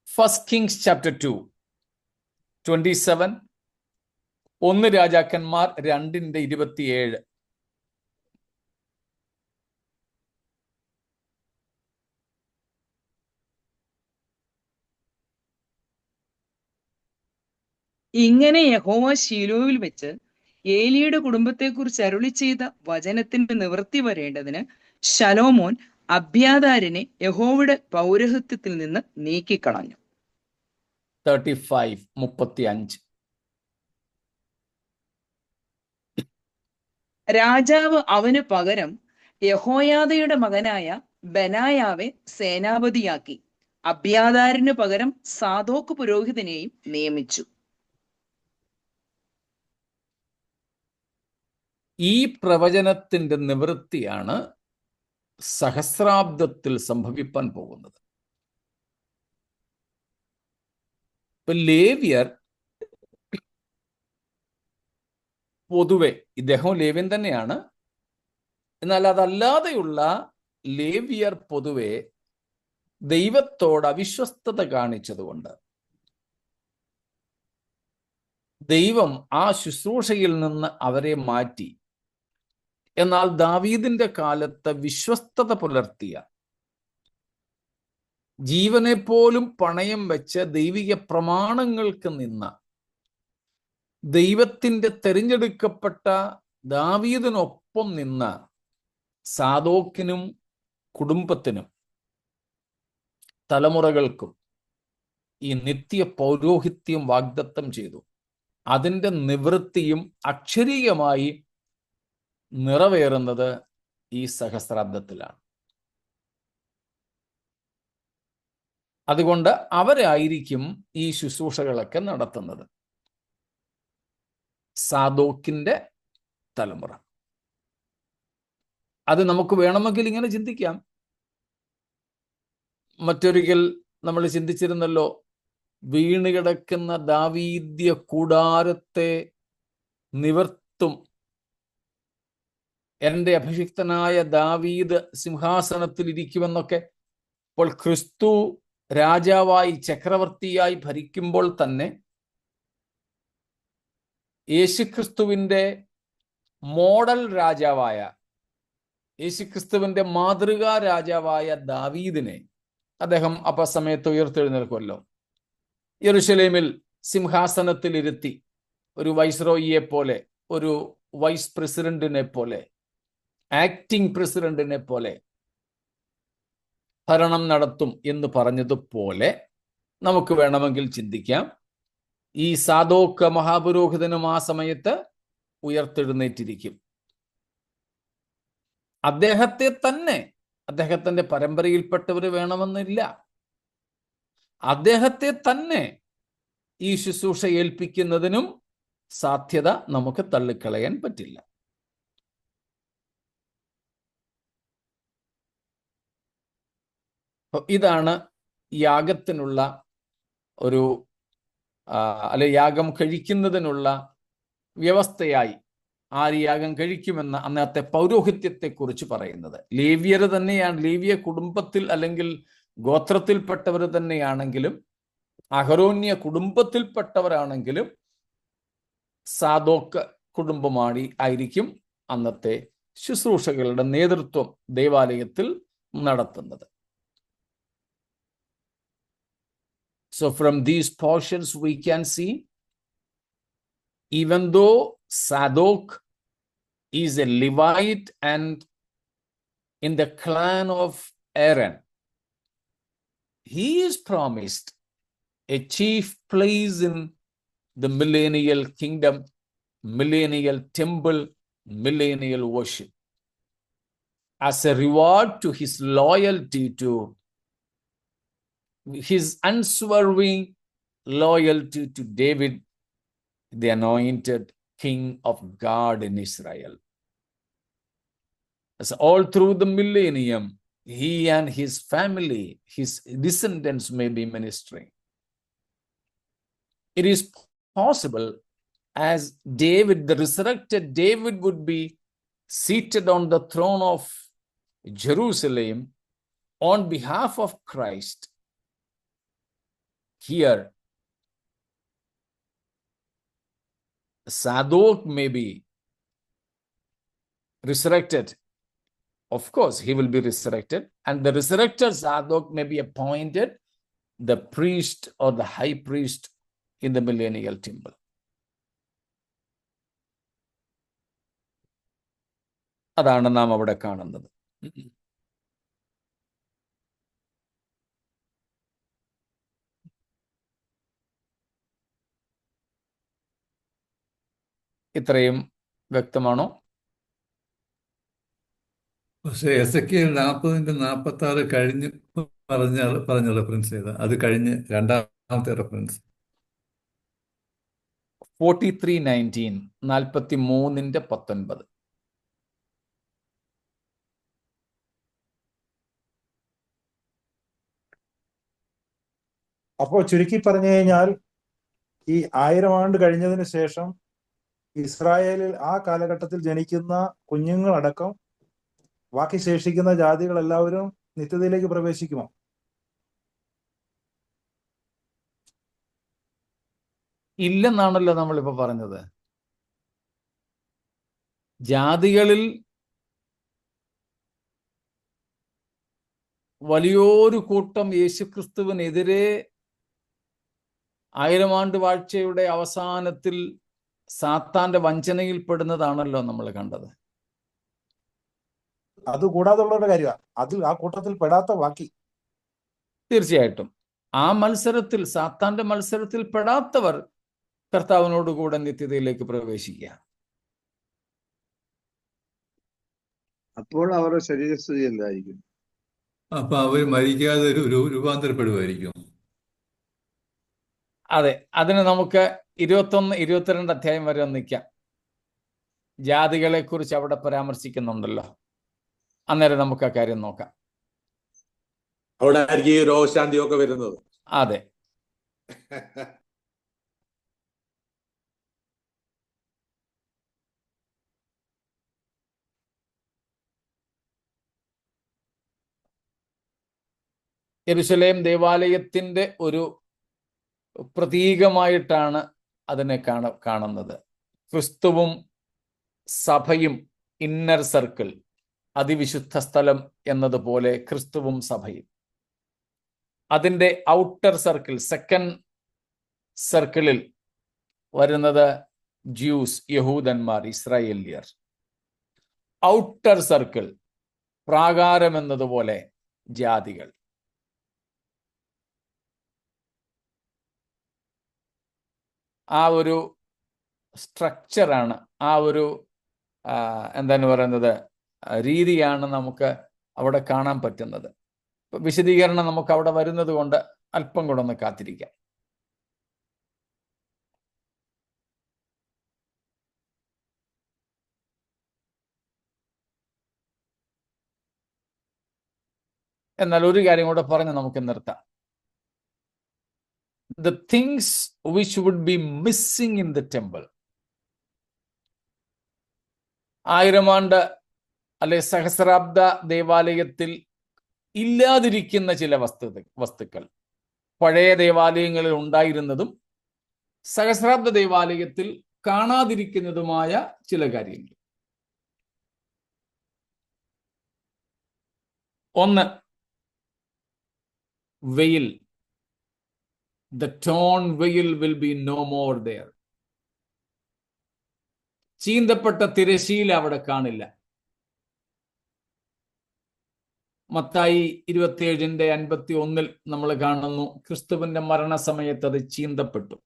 1 Kings chapter 2:27. 1 രാജാക്കന്മാർ 2:27. ഇങ്ങനെ യഹോവ ശീലോവിൽ വെച്ച് ഏലിയുടെ കുടുംബത്തെക്കുറിച്ച് അരുളി ചെയ്ത വചനത്തിന്റെ നിവൃത്തി വരേണ്ടതിന് ശലോമോൻ അബ്യാഥാരിനെ യഹോവയുടെ പൗരോഹിത്യത്തിൽ നിന്ന് നീക്കിക്കളഞ്ഞു. 35:35. രാജാവ് അവന് പകരം യഹോയാദയുടെ മകനായ ബനായാവെ സേനാപതിയാക്കി. അബ്യാഥാരിന് പകരം സാദോക്ക് പുരോഹിതനെയും നിയമിച്ചു. ഈ പ്രവചനത്തിന്റെ നിവൃത്തിയാണ് സഹസ്രാബ്ദത്തിൽ സംഭവിപ്പാൻ പോകുന്നത്. ഇപ്പൊ ലേവ്യർ പൊതുവെ, ഇദ്ദേഹം ലേവ്യൻ തന്നെയാണ്, എന്നാൽ അതല്ലാതെയുള്ള ലേവ്യർ പൊതുവെ ദൈവത്തോട് അവിശ്വസ്തത കാണിച്ചതുകൊണ്ട് ദൈവം ആ ശുശ്രൂഷയിൽ നിന്ന് അവരെ മാറ്റി. എന്നാൽ ദാവീദിന്റെ കാലത്ത് വിശ്വസ്തത പുലർത്തിയ, ജീവനെ പോലും പണയം വെച്ച് ദൈവിക പ്രമാണങ്ങൾക്ക് നിന്ന, ദൈവത്തിന്റെ തെരഞ്ഞെടുക്കപ്പെട്ട ദാവീദിനൊപ്പം നിന്ന സാദോക്കിനും കുടുംബത്തിനും തലമുറകൾക്കും ഈ നിത്യ പൗരോഹിത്യം വാഗ്ദത്തം ചെയ്തു. അതിൻ്റെ നിവൃത്തിയും അക്ഷരീയമായി നിറവേറുന്നത് ഈ സഹസ്രാബ്ദത്തിലാണ്. അതുകൊണ്ട് അവരായിരിക്കും ഈ ശുശ്രൂഷകളൊക്കെ നടത്തുന്നത്, സാദോക്കിന്റെ തലമുറ. അത് നമുക്ക് വേണമെങ്കിൽ ഇങ്ങനെ ചിന്തിക്കാം. മറ്റൊരിക്കൽ നമ്മൾ ചിന്തിച്ചിരുന്നല്ലോ, വീണുകിടക്കുന്ന ദാവീദ്യ കൂടാരത്തെ നിവർത്തും, എൻ്റെ അഭിഷിക്തനായ ദാവീദ് സിംഹാസനത്തിൽ ഇരിക്കുമെന്നൊക്കെ. അപ്പോൾ ക്രിസ്തു രാജാവായി ചക്രവർത്തിയായി ഭരിക്കുമ്പോൾ തന്നെ യേശുക്രിസ്തുവിൻ്റെ മോഡൽ രാജാവായ, യേശുക്രിസ്തുവിൻ്റെ മാതൃകാ രാജാവായ ദാവീദിനെ അദ്ദേഹം അപ്പ സമയത്ത് ഉയർത്തെഴുന്നേൽക്കുമല്ലോ. യെരുശലേമിൽ സിംഹാസനത്തിൽ ഇരുത്തി ഒരു വൈസ്രോയിയെ പോലെ, ഒരു വൈസ് പ്രസിഡന്റിനെ പോലെ, ആക്ടിംഗ് പ്രസിഡന്റിനെ പോലെ ഭരണം നടത്തും എന്ന് പറഞ്ഞതുപോലെ നമുക്ക് വേണമെങ്കിൽ ചിന്തിക്കാം. ഈ സാദോക്ക് മഹാപുരോഹിതനും ആ സമയത്ത് ഉയർത്തെഴുന്നേറ്റിരിക്കും. അദ്ദേഹത്തെ തന്നെ, അദ്ദേഹത്തിന്റെ പരമ്പരയിൽപ്പെട്ടവർ വേണമെന്നില്ല, അദ്ദേഹത്തെ തന്നെ ഈ ശുശ്രൂഷ ഏൽപ്പിക്കുന്നതിനും സാധ്യത നമുക്ക് തള്ളിക്കളയാൻ പറ്റില്ല. ഇതാണ് യാഗത്തിനുള്ള ഒരു അല്ലെ യാഗം കഴിക്കുന്നതിനുള്ള വ്യവസ്ഥയായി ആര് യാഗം കഴിക്കുമെന്ന അന്നത്തെ പൗരോഹിത്യത്തെക്കുറിച്ച് പറയുന്നത്. ലേവ്യർ തന്നെയാണ്, ലേവ്യ കുടുംബത്തിൽ അല്ലെങ്കിൽ ഗോത്രത്തിൽപ്പെട്ടവർ തന്നെയാണെങ്കിലും, അഹരോന്യ കുടുംബത്തിൽപ്പെട്ടവരാണെങ്കിലും സാദോക്ക് കുടുംബമാണി ആയിരിക്കും അന്നത്തെ ശുശ്രൂഷകളുടെ നേതൃത്വം ദേവാലയത്തിൽ നടത്തുന്നത്. So from these portions we can see, even though Sadok is a Levite and in the clan of Aaron, he is promised a chief place in the millennial kingdom, millennial temple, millennial worship, as a reward to his loyalty to his unswerving loyalty to David, the anointed king of God in Israel. As all through the millennium, he and his family, his descendants may be ministering. It is possible as David, the resurrected David, would be seated on the throne of Jerusalem on behalf of Christ. Here, Sadok may be resurrected. Of course, he will be resurrected, and the resurrected Sadok may be appointed the priest or the high priest in the millennial temple. അതാണ് നാം അവിടെ കാണുന്നത്. ഇത്രയും വ്യക്തമാണോ? പക്ഷേ Ezekiel 40:46 കഴിഞ്ഞ് പറഞ്ഞ reference ഏതാ? അത് കഴിഞ്ഞ് രണ്ടാമത്തെ റെഫറൻസ് 43:19, 43:19. അപ്പോൾ ചുരുക്കി പറഞ്ഞു കഴിഞ്ഞാൽ ഈ 1000 ആണ്ട് കഴിഞ്ഞതിന് ശേഷം ഇസ്രായേലിൽ ആ കാലഘട്ടത്തിൽ ജനിക്കുന്ന കുഞ്ഞുങ്ങളടക്കം ബാക്കി ശേഷിക്കുന്ന ജാതികൾ എല്ലാവരും നിത്യതയിലേക്ക് പ്രവേശിക്കുമോ? ഇല്ലെന്നാണല്ലോ നമ്മളിപ്പോ പറഞ്ഞത്. ജാതികളിൽ വലിയൊരു കൂട്ടം യേശുക്രിസ്തുവിനെതിരെ 1000 ആണ്ട് വാഴ്ചയുടെ അവസാനത്തിൽ സാത്താന്റെ വഞ്ചനയിൽ പെടുന്നതാണല്ലോ നമ്മൾ കണ്ടത്. അത് കൂടാതുള്ളവരുടെ കാര്യമാണ്. അതിൽ ആ കൂട്ടത്തിൽ പെടാത്ത ബാക്കി. തീർച്ചയായിട്ടും ആ മത്സരത്തിൽ, സാത്താന്റെ മത്സരത്തിൽ പെടാത്തവർ കർത്താവിനോടുകൂടെ നിത്യതയിലേക്ക് പ്രവേശിക്കുക. അപ്പോൾ അവരുടെ ശരീരസ്ഥിതി എന്തായിരിക്കും? അപ്പൊ അവർ മരിക്കാതെ ഒരു രൂപാന്തരപ്പെടുമായിരിക്കും. അതെ, അതിന് നമുക്ക് 21, 22 അധ്യായം വരെ നിൽക്കാം. ജാതികളെ കുറിച്ച് അവിടെ പരാമർശിക്കുന്നുണ്ടല്ലോ. അന്നേരം നമുക്ക് ആ കാര്യം നോക്കാം. അവിടെ ആയിരിക്കും ഈ രോഗശാന്തിയൊക്കെ വരുന്നത്. അതെ. യെരുശലേം ദേവാലയത്തിന്റെ ഒരു പ്രതീകമായിട്ടാണ് അതിനെ കാണുന്നത്. ക്രിസ്തുവും സഭയും ഇന്നർ സർക്കിൾ, അതിവിശുദ്ധ സ്ഥലം എന്നതുപോലെ ക്രിസ്തുവും സഭയും. അതിൻ്റെ ഔട്ടർ സർക്കിൾ, സെക്കൻഡ് സർക്കിളിൽ വരുന്നത് ജ്യൂസ്, യഹൂദന്മാർ, ഇസ്രായേലിയർ. ഔട്ടർ സർക്കിൾ, പ്രാകാരം എന്നതുപോലെ ജാതികൾ. ആ ഒരു സ്ട്രക്ചറാണ്, ആ ഒരു എന്താണ് പറയുന്നത്, രീതിയാണ് നമുക്ക് അവിടെ കാണാൻ പറ്റുന്നത്. വിശദീകരണം നമുക്ക് അവിടെ വരുന്നത് കൊണ്ട് അല്പം കൂടെ ഒന്ന് കാത്തിരിക്കാം. എന്നാൽ ഒരു കാര്യം കൂടെ പറഞ്ഞ് നമുക്ക് നിർത്താം. The things which would be missing in the temple, 1000 ആണ്ട് അല്ലെ സഹസ്രാബ്ദ ദേവാലയത്തിൽ ഇല്ലാതിരിക്കുന്ന ചില വസ്തുക്കൾ പഴയ ദേവാലയങ്ങളിൽ ഉണ്ടായിരുന്നതും സഹസ്രാബ്ദ ദേവാലയത്തിൽ കാണാതിരിക്കുന്നതുമായ ചില കാര്യങ്ങൾ. ഒന്ന്, വെയിൽ. The torn veil will be no more there. ചീന്തപ്പെട്ട തിരശീല അവിടെ കാണില്ല. മത്തായി 27:51 നമ്മൾ കാണുന്നു, ക്രിസ്തുവിന്റെ മരണസമയത്ത് അത് ചീന്തപ്പെട്ടു.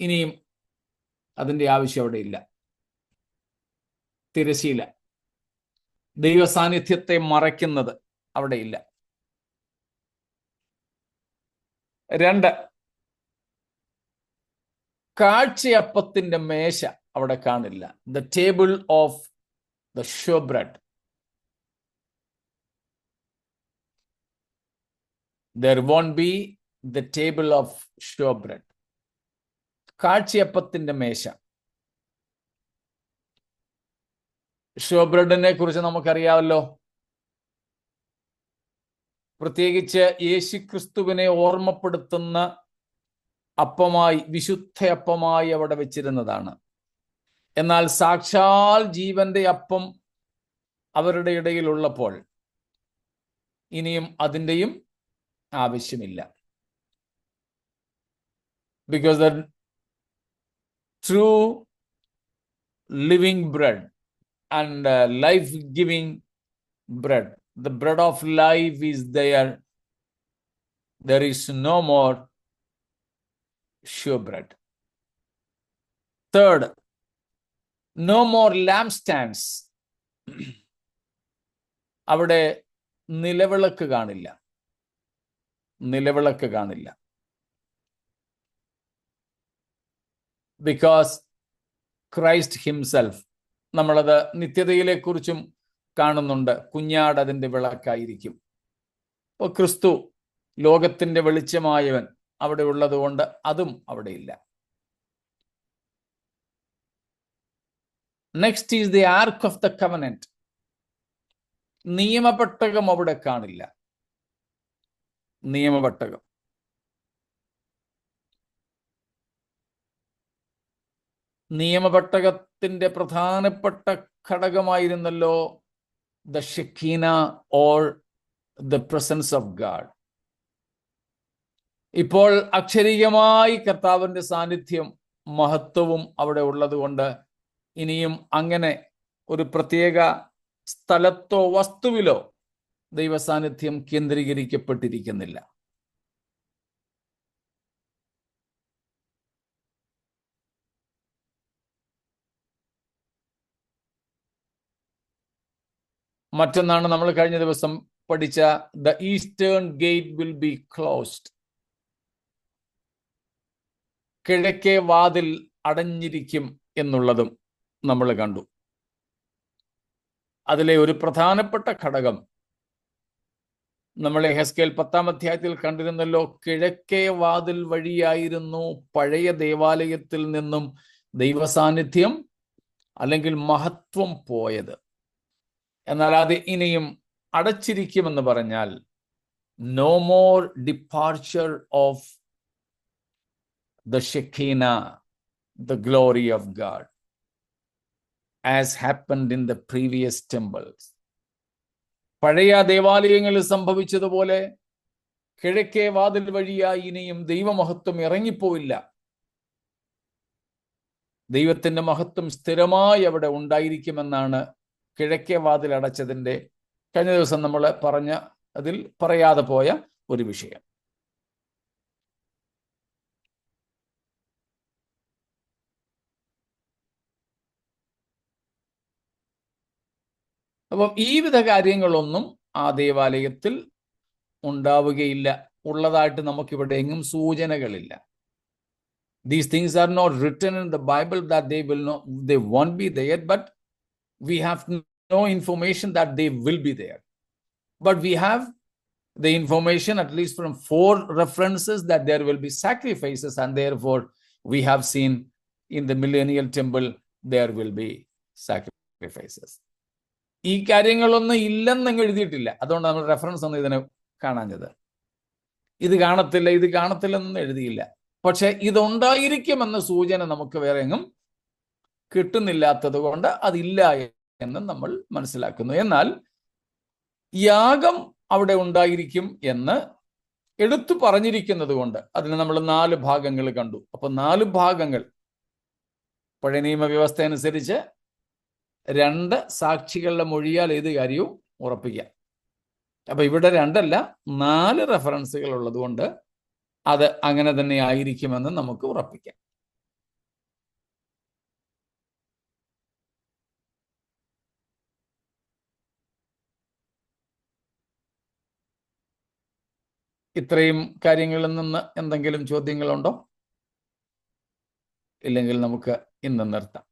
ഇനിയും അതിൻ്റെ ആവശ്യം അവിടെ ഇല്ല. തിരശീല, ദൈവ സാന്നിധ്യത്തെ മറയ്ക്കുന്നത് അവിടെ ഇല്ല. 2, കാഴ്ചയപ്പത്തിന്റെ മേശ അവിടെ കാണില്ല. The table of the showbread. There won't be the table of showbread. കാഴ്ചയപ്പത്തിന്റെ മേശ. ഷോബ്രെഡിനെ കുറിച്ച് നമുക്കറിയാമല്ലോ. പ്രത്യേകിച്ച് യേശുക്രിസ്തുവിനെ ഓർമ്മപ്പെടുത്തുന്ന അപ്പമായി, വിശുദ്ധ അപ്പമായി അവിടെ വെച്ചിരുന്നതാണ്. എന്നാൽ സാക്ഷാൽ ജീവന്റെ അപ്പം അവരുടെ ഇടയിലുള്ളപ്പോൾ ഇനിയും അതിൻ്റെയും ആവശ്യമില്ല. Because the true living bread, and life-giving bread. The bread of life is there. There is no more sure bread. Third, no more lampstands. അവിടെ നിലവിളക്ക് കാണില്ല. നിലവിളക്ക് കാണില്ല. Because Christ himself, നമ്മളത് നിത്യതയിലെ കുറിച്ചും കാണുന്നുണ്ട്, കുഞ്ഞാട് അതിൻ്റെ വിളക്കായിരിക്കും. അപ്പോൾ ക്രിസ്തു ലോകത്തിൻ്റെ വെളിച്ചമായവൻ അവിടെ ഉള്ളത് കൊണ്ട് അതും അവിടെ ഇല്ല. Next is the ark of the covenant. നിയമപെട്ടകം അവിടെ കാണില്ല. നിയമപെട്ടകം. നിയമപെട്ടകത്തിന്റെ പ്രധാനപ്പെട്ട ഘടകമായിരുന്നല്ലോ the Shekinah or the presence of God. ഇപ്പോൾ അക്ഷരീയമായി കർത്താവിന്റെ സാന്നിധ്യം മഹത്വവും അവിടെ ഉള്ളത് കൊണ്ട് ഇനിയും അങ്ങനെ ഒരു പ്രത്യേക സ്ഥലത്തോ വസ്തുവിലോ ദൈവസാന്നിധ്യം കേന്ദ്രീകരിക്കപ്പെട്ടിരിക്കുന്നില്ല. മറ്റൊന്നാണ് നമ്മൾ കഴിഞ്ഞ ദിവസം പഠിച്ച the eastern gate will be closed. കിഴക്കേ വാതിൽ അടഞ്ഞിരിക്കും എന്നുള്ളതും നമ്മൾ കണ്ടു. അതിലെ ഒരു പ്രധാനപ്പെട്ട ഘടകം നമ്മൾ എഹെസ്കേൽ 10-ാം അധ്യായത്തിൽ കണ്ടിരുന്നല്ലോ. കിഴക്കേ വാതിൽ വഴിയായിരുന്നു പഴയ ദേവാലയത്തിൽ നിന്നും ദൈവസാന്നിധ്യം അല്ലെങ്കിൽ മഹത്വം പോയത്. എന്നാൽ അത് ഇനിയും അടച്ചിരിക്കുമെന്ന് പറഞ്ഞാൽ no more departure of the Shekinah, the glory of God, as happened in the previous temples. പഴയ ദേവാലയങ്ങളിൽ സംഭവിച്ചതുപോലെ കിഴക്കേ വാതിൽ വഴിയായി ഇനിയും ദൈവമഹത്വം ഇറങ്ങിപ്പോയില്ല. ദൈവത്തിന്റെ മഹത്വം സ്ഥിരമായി അവിടെ ഉണ്ടായിരിക്കുമെന്നാണ് കിഴക്കേ വാതിൽ അടച്ചതിൻ്റെ കഴിഞ്ഞ ദിവസം നമ്മൾ പറഞ്ഞ അതിൽ പറയാതെ പോയ ഒരു വിഷയം. അപ്പം ഈ വിധ കാര്യങ്ങളൊന്നും ആ ദേവാലയത്തിൽ ഉണ്ടാവുകയില്ല. ഉള്ളതായിട്ട് നമുക്കിവിടെ എങ്ങും സൂചനകളില്ല. These things are not written in the Bible that they won't be there, but we have no information that they will be there. But we have the information, at least from 4 references, that there will be sacrifices, and therefore we have seen in the millennial temple there will be sacrifices. ഈ കാര്യങ്ങളൊന്നും ഇല്ലെന്നങ്ങ് എഴുതിയിട്ടില്ല. അതുകൊണ്ട് നമ്മൾ reference ഒന്നും ഇതിനെ കാണാഞ്ഞത്. ഇത് കാണത്തില്ല, ഇത് കാണത്തില്ലെന്നൊന്നും എഴുതിയില്ല. പക്ഷെ ഇതുണ്ടായിരിക്കുമെന്ന സൂചന നമുക്ക് വേറെ എങ്ങും കിട്ടുന്നില്ലാത്തത് കൊണ്ട് അതില്ല എന്ന് നമ്മൾ മനസ്സിലാക്കുന്നു. എന്നാൽ യാഗം അവിടെ ഉണ്ടായിരിക്കും എന്ന് എടുത്തു പറഞ്ഞിരിക്കുന്നത് കൊണ്ട് അതിന് നമ്മൾ 4 ഭാഗങ്ങൾ കണ്ടു. അപ്പൊ 4 ഭാഗങ്ങൾ പഴയ നിയമവ്യവസ്ഥ അനുസരിച്ച് 2 സാക്ഷികളുടെ മൊഴിയാൽ ഏത് കാര്യവും ഉറപ്പിക്കാം. അപ്പൊ ഇവിടെ 2 അല്ല 4 റെഫറൻസുകൾ ഉള്ളത് കൊണ്ട് അത് അങ്ങനെ തന്നെ ആയിരിക്കുമെന്ന് നമുക്ക് ഉറപ്പിക്കാം. ഇത്രയും കാര്യങ്ങളിൽ നിന്ന് എന്തെങ്കിലും ചോദ്യങ്ങളുണ്ടോ? ഇല്ലെങ്കിൽ നമുക്ക് ഇന്ന് നിർത്താം.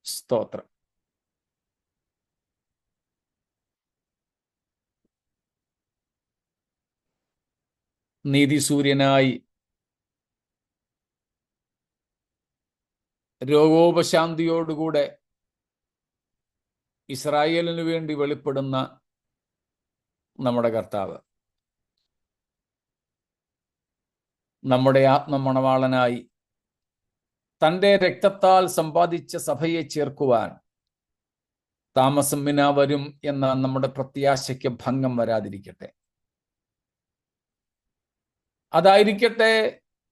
സ്തോത്രം. നീതിസൂര്യനായി രോഗോപശാന്തിയോടുകൂടെ ഇസ്രായേലിനു വേണ്ടി വെളിപ്പെടുന്ന നമ്മുടെ കർത്താവ്, നമ്മുടെ ആത്മമണവാളനായി തൻ്റെ രക്തത്താൽ സമ്പാദിച്ച സഭയെ ചേർക്കുവാൻ താമസം വിനാ വരും എന്ന നമ്മുടെ പ്രത്യാശയ്ക്ക് ഭംഗം വരാതിരിക്കട്ടെ. അതായിരിക്കട്ടെ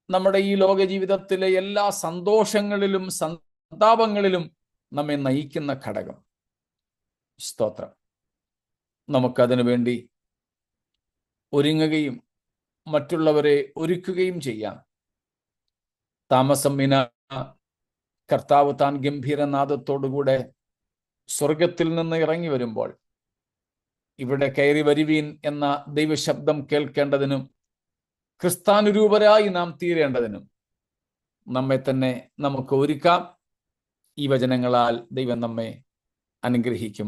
നമ്മുടെ ഈ ലോക ജീവിതത്തിലെ എല്ലാ സന്തോഷങ്ങളിലും സന്താപങ്ങളിലും നമ്മെ നയിക്കുന്ന ഘടകം. സ്തോത്രം. നമുക്കതിനു വേണ്ടി ഒരുങ്ങുകയും മറ്റുള്ളവരെ ഒരുക്കുകയും ചെയ്യാം. താമസം വിന കർത്താവ് താൻ ഗംഭീരനാദത്തോടുകൂടെ സ്വർഗത്തിൽ നിന്ന് ഇറങ്ങി വരുമ്പോൾ ഇവിടെ കയറി വരുവീൻ എന്ന ദൈവശബ്ദം കേൾക്കേണ്ടതിനും ക്രിസ്താനുരൂപരായി നാം തീരേണ്ടതിനും നമ്മെ തന്നെ നമുക്ക് ഒരുക്കാം. ഈ വചനങ്ങളാൽ ദൈവം നമ്മെ അനുഗ്രഹിക്കും.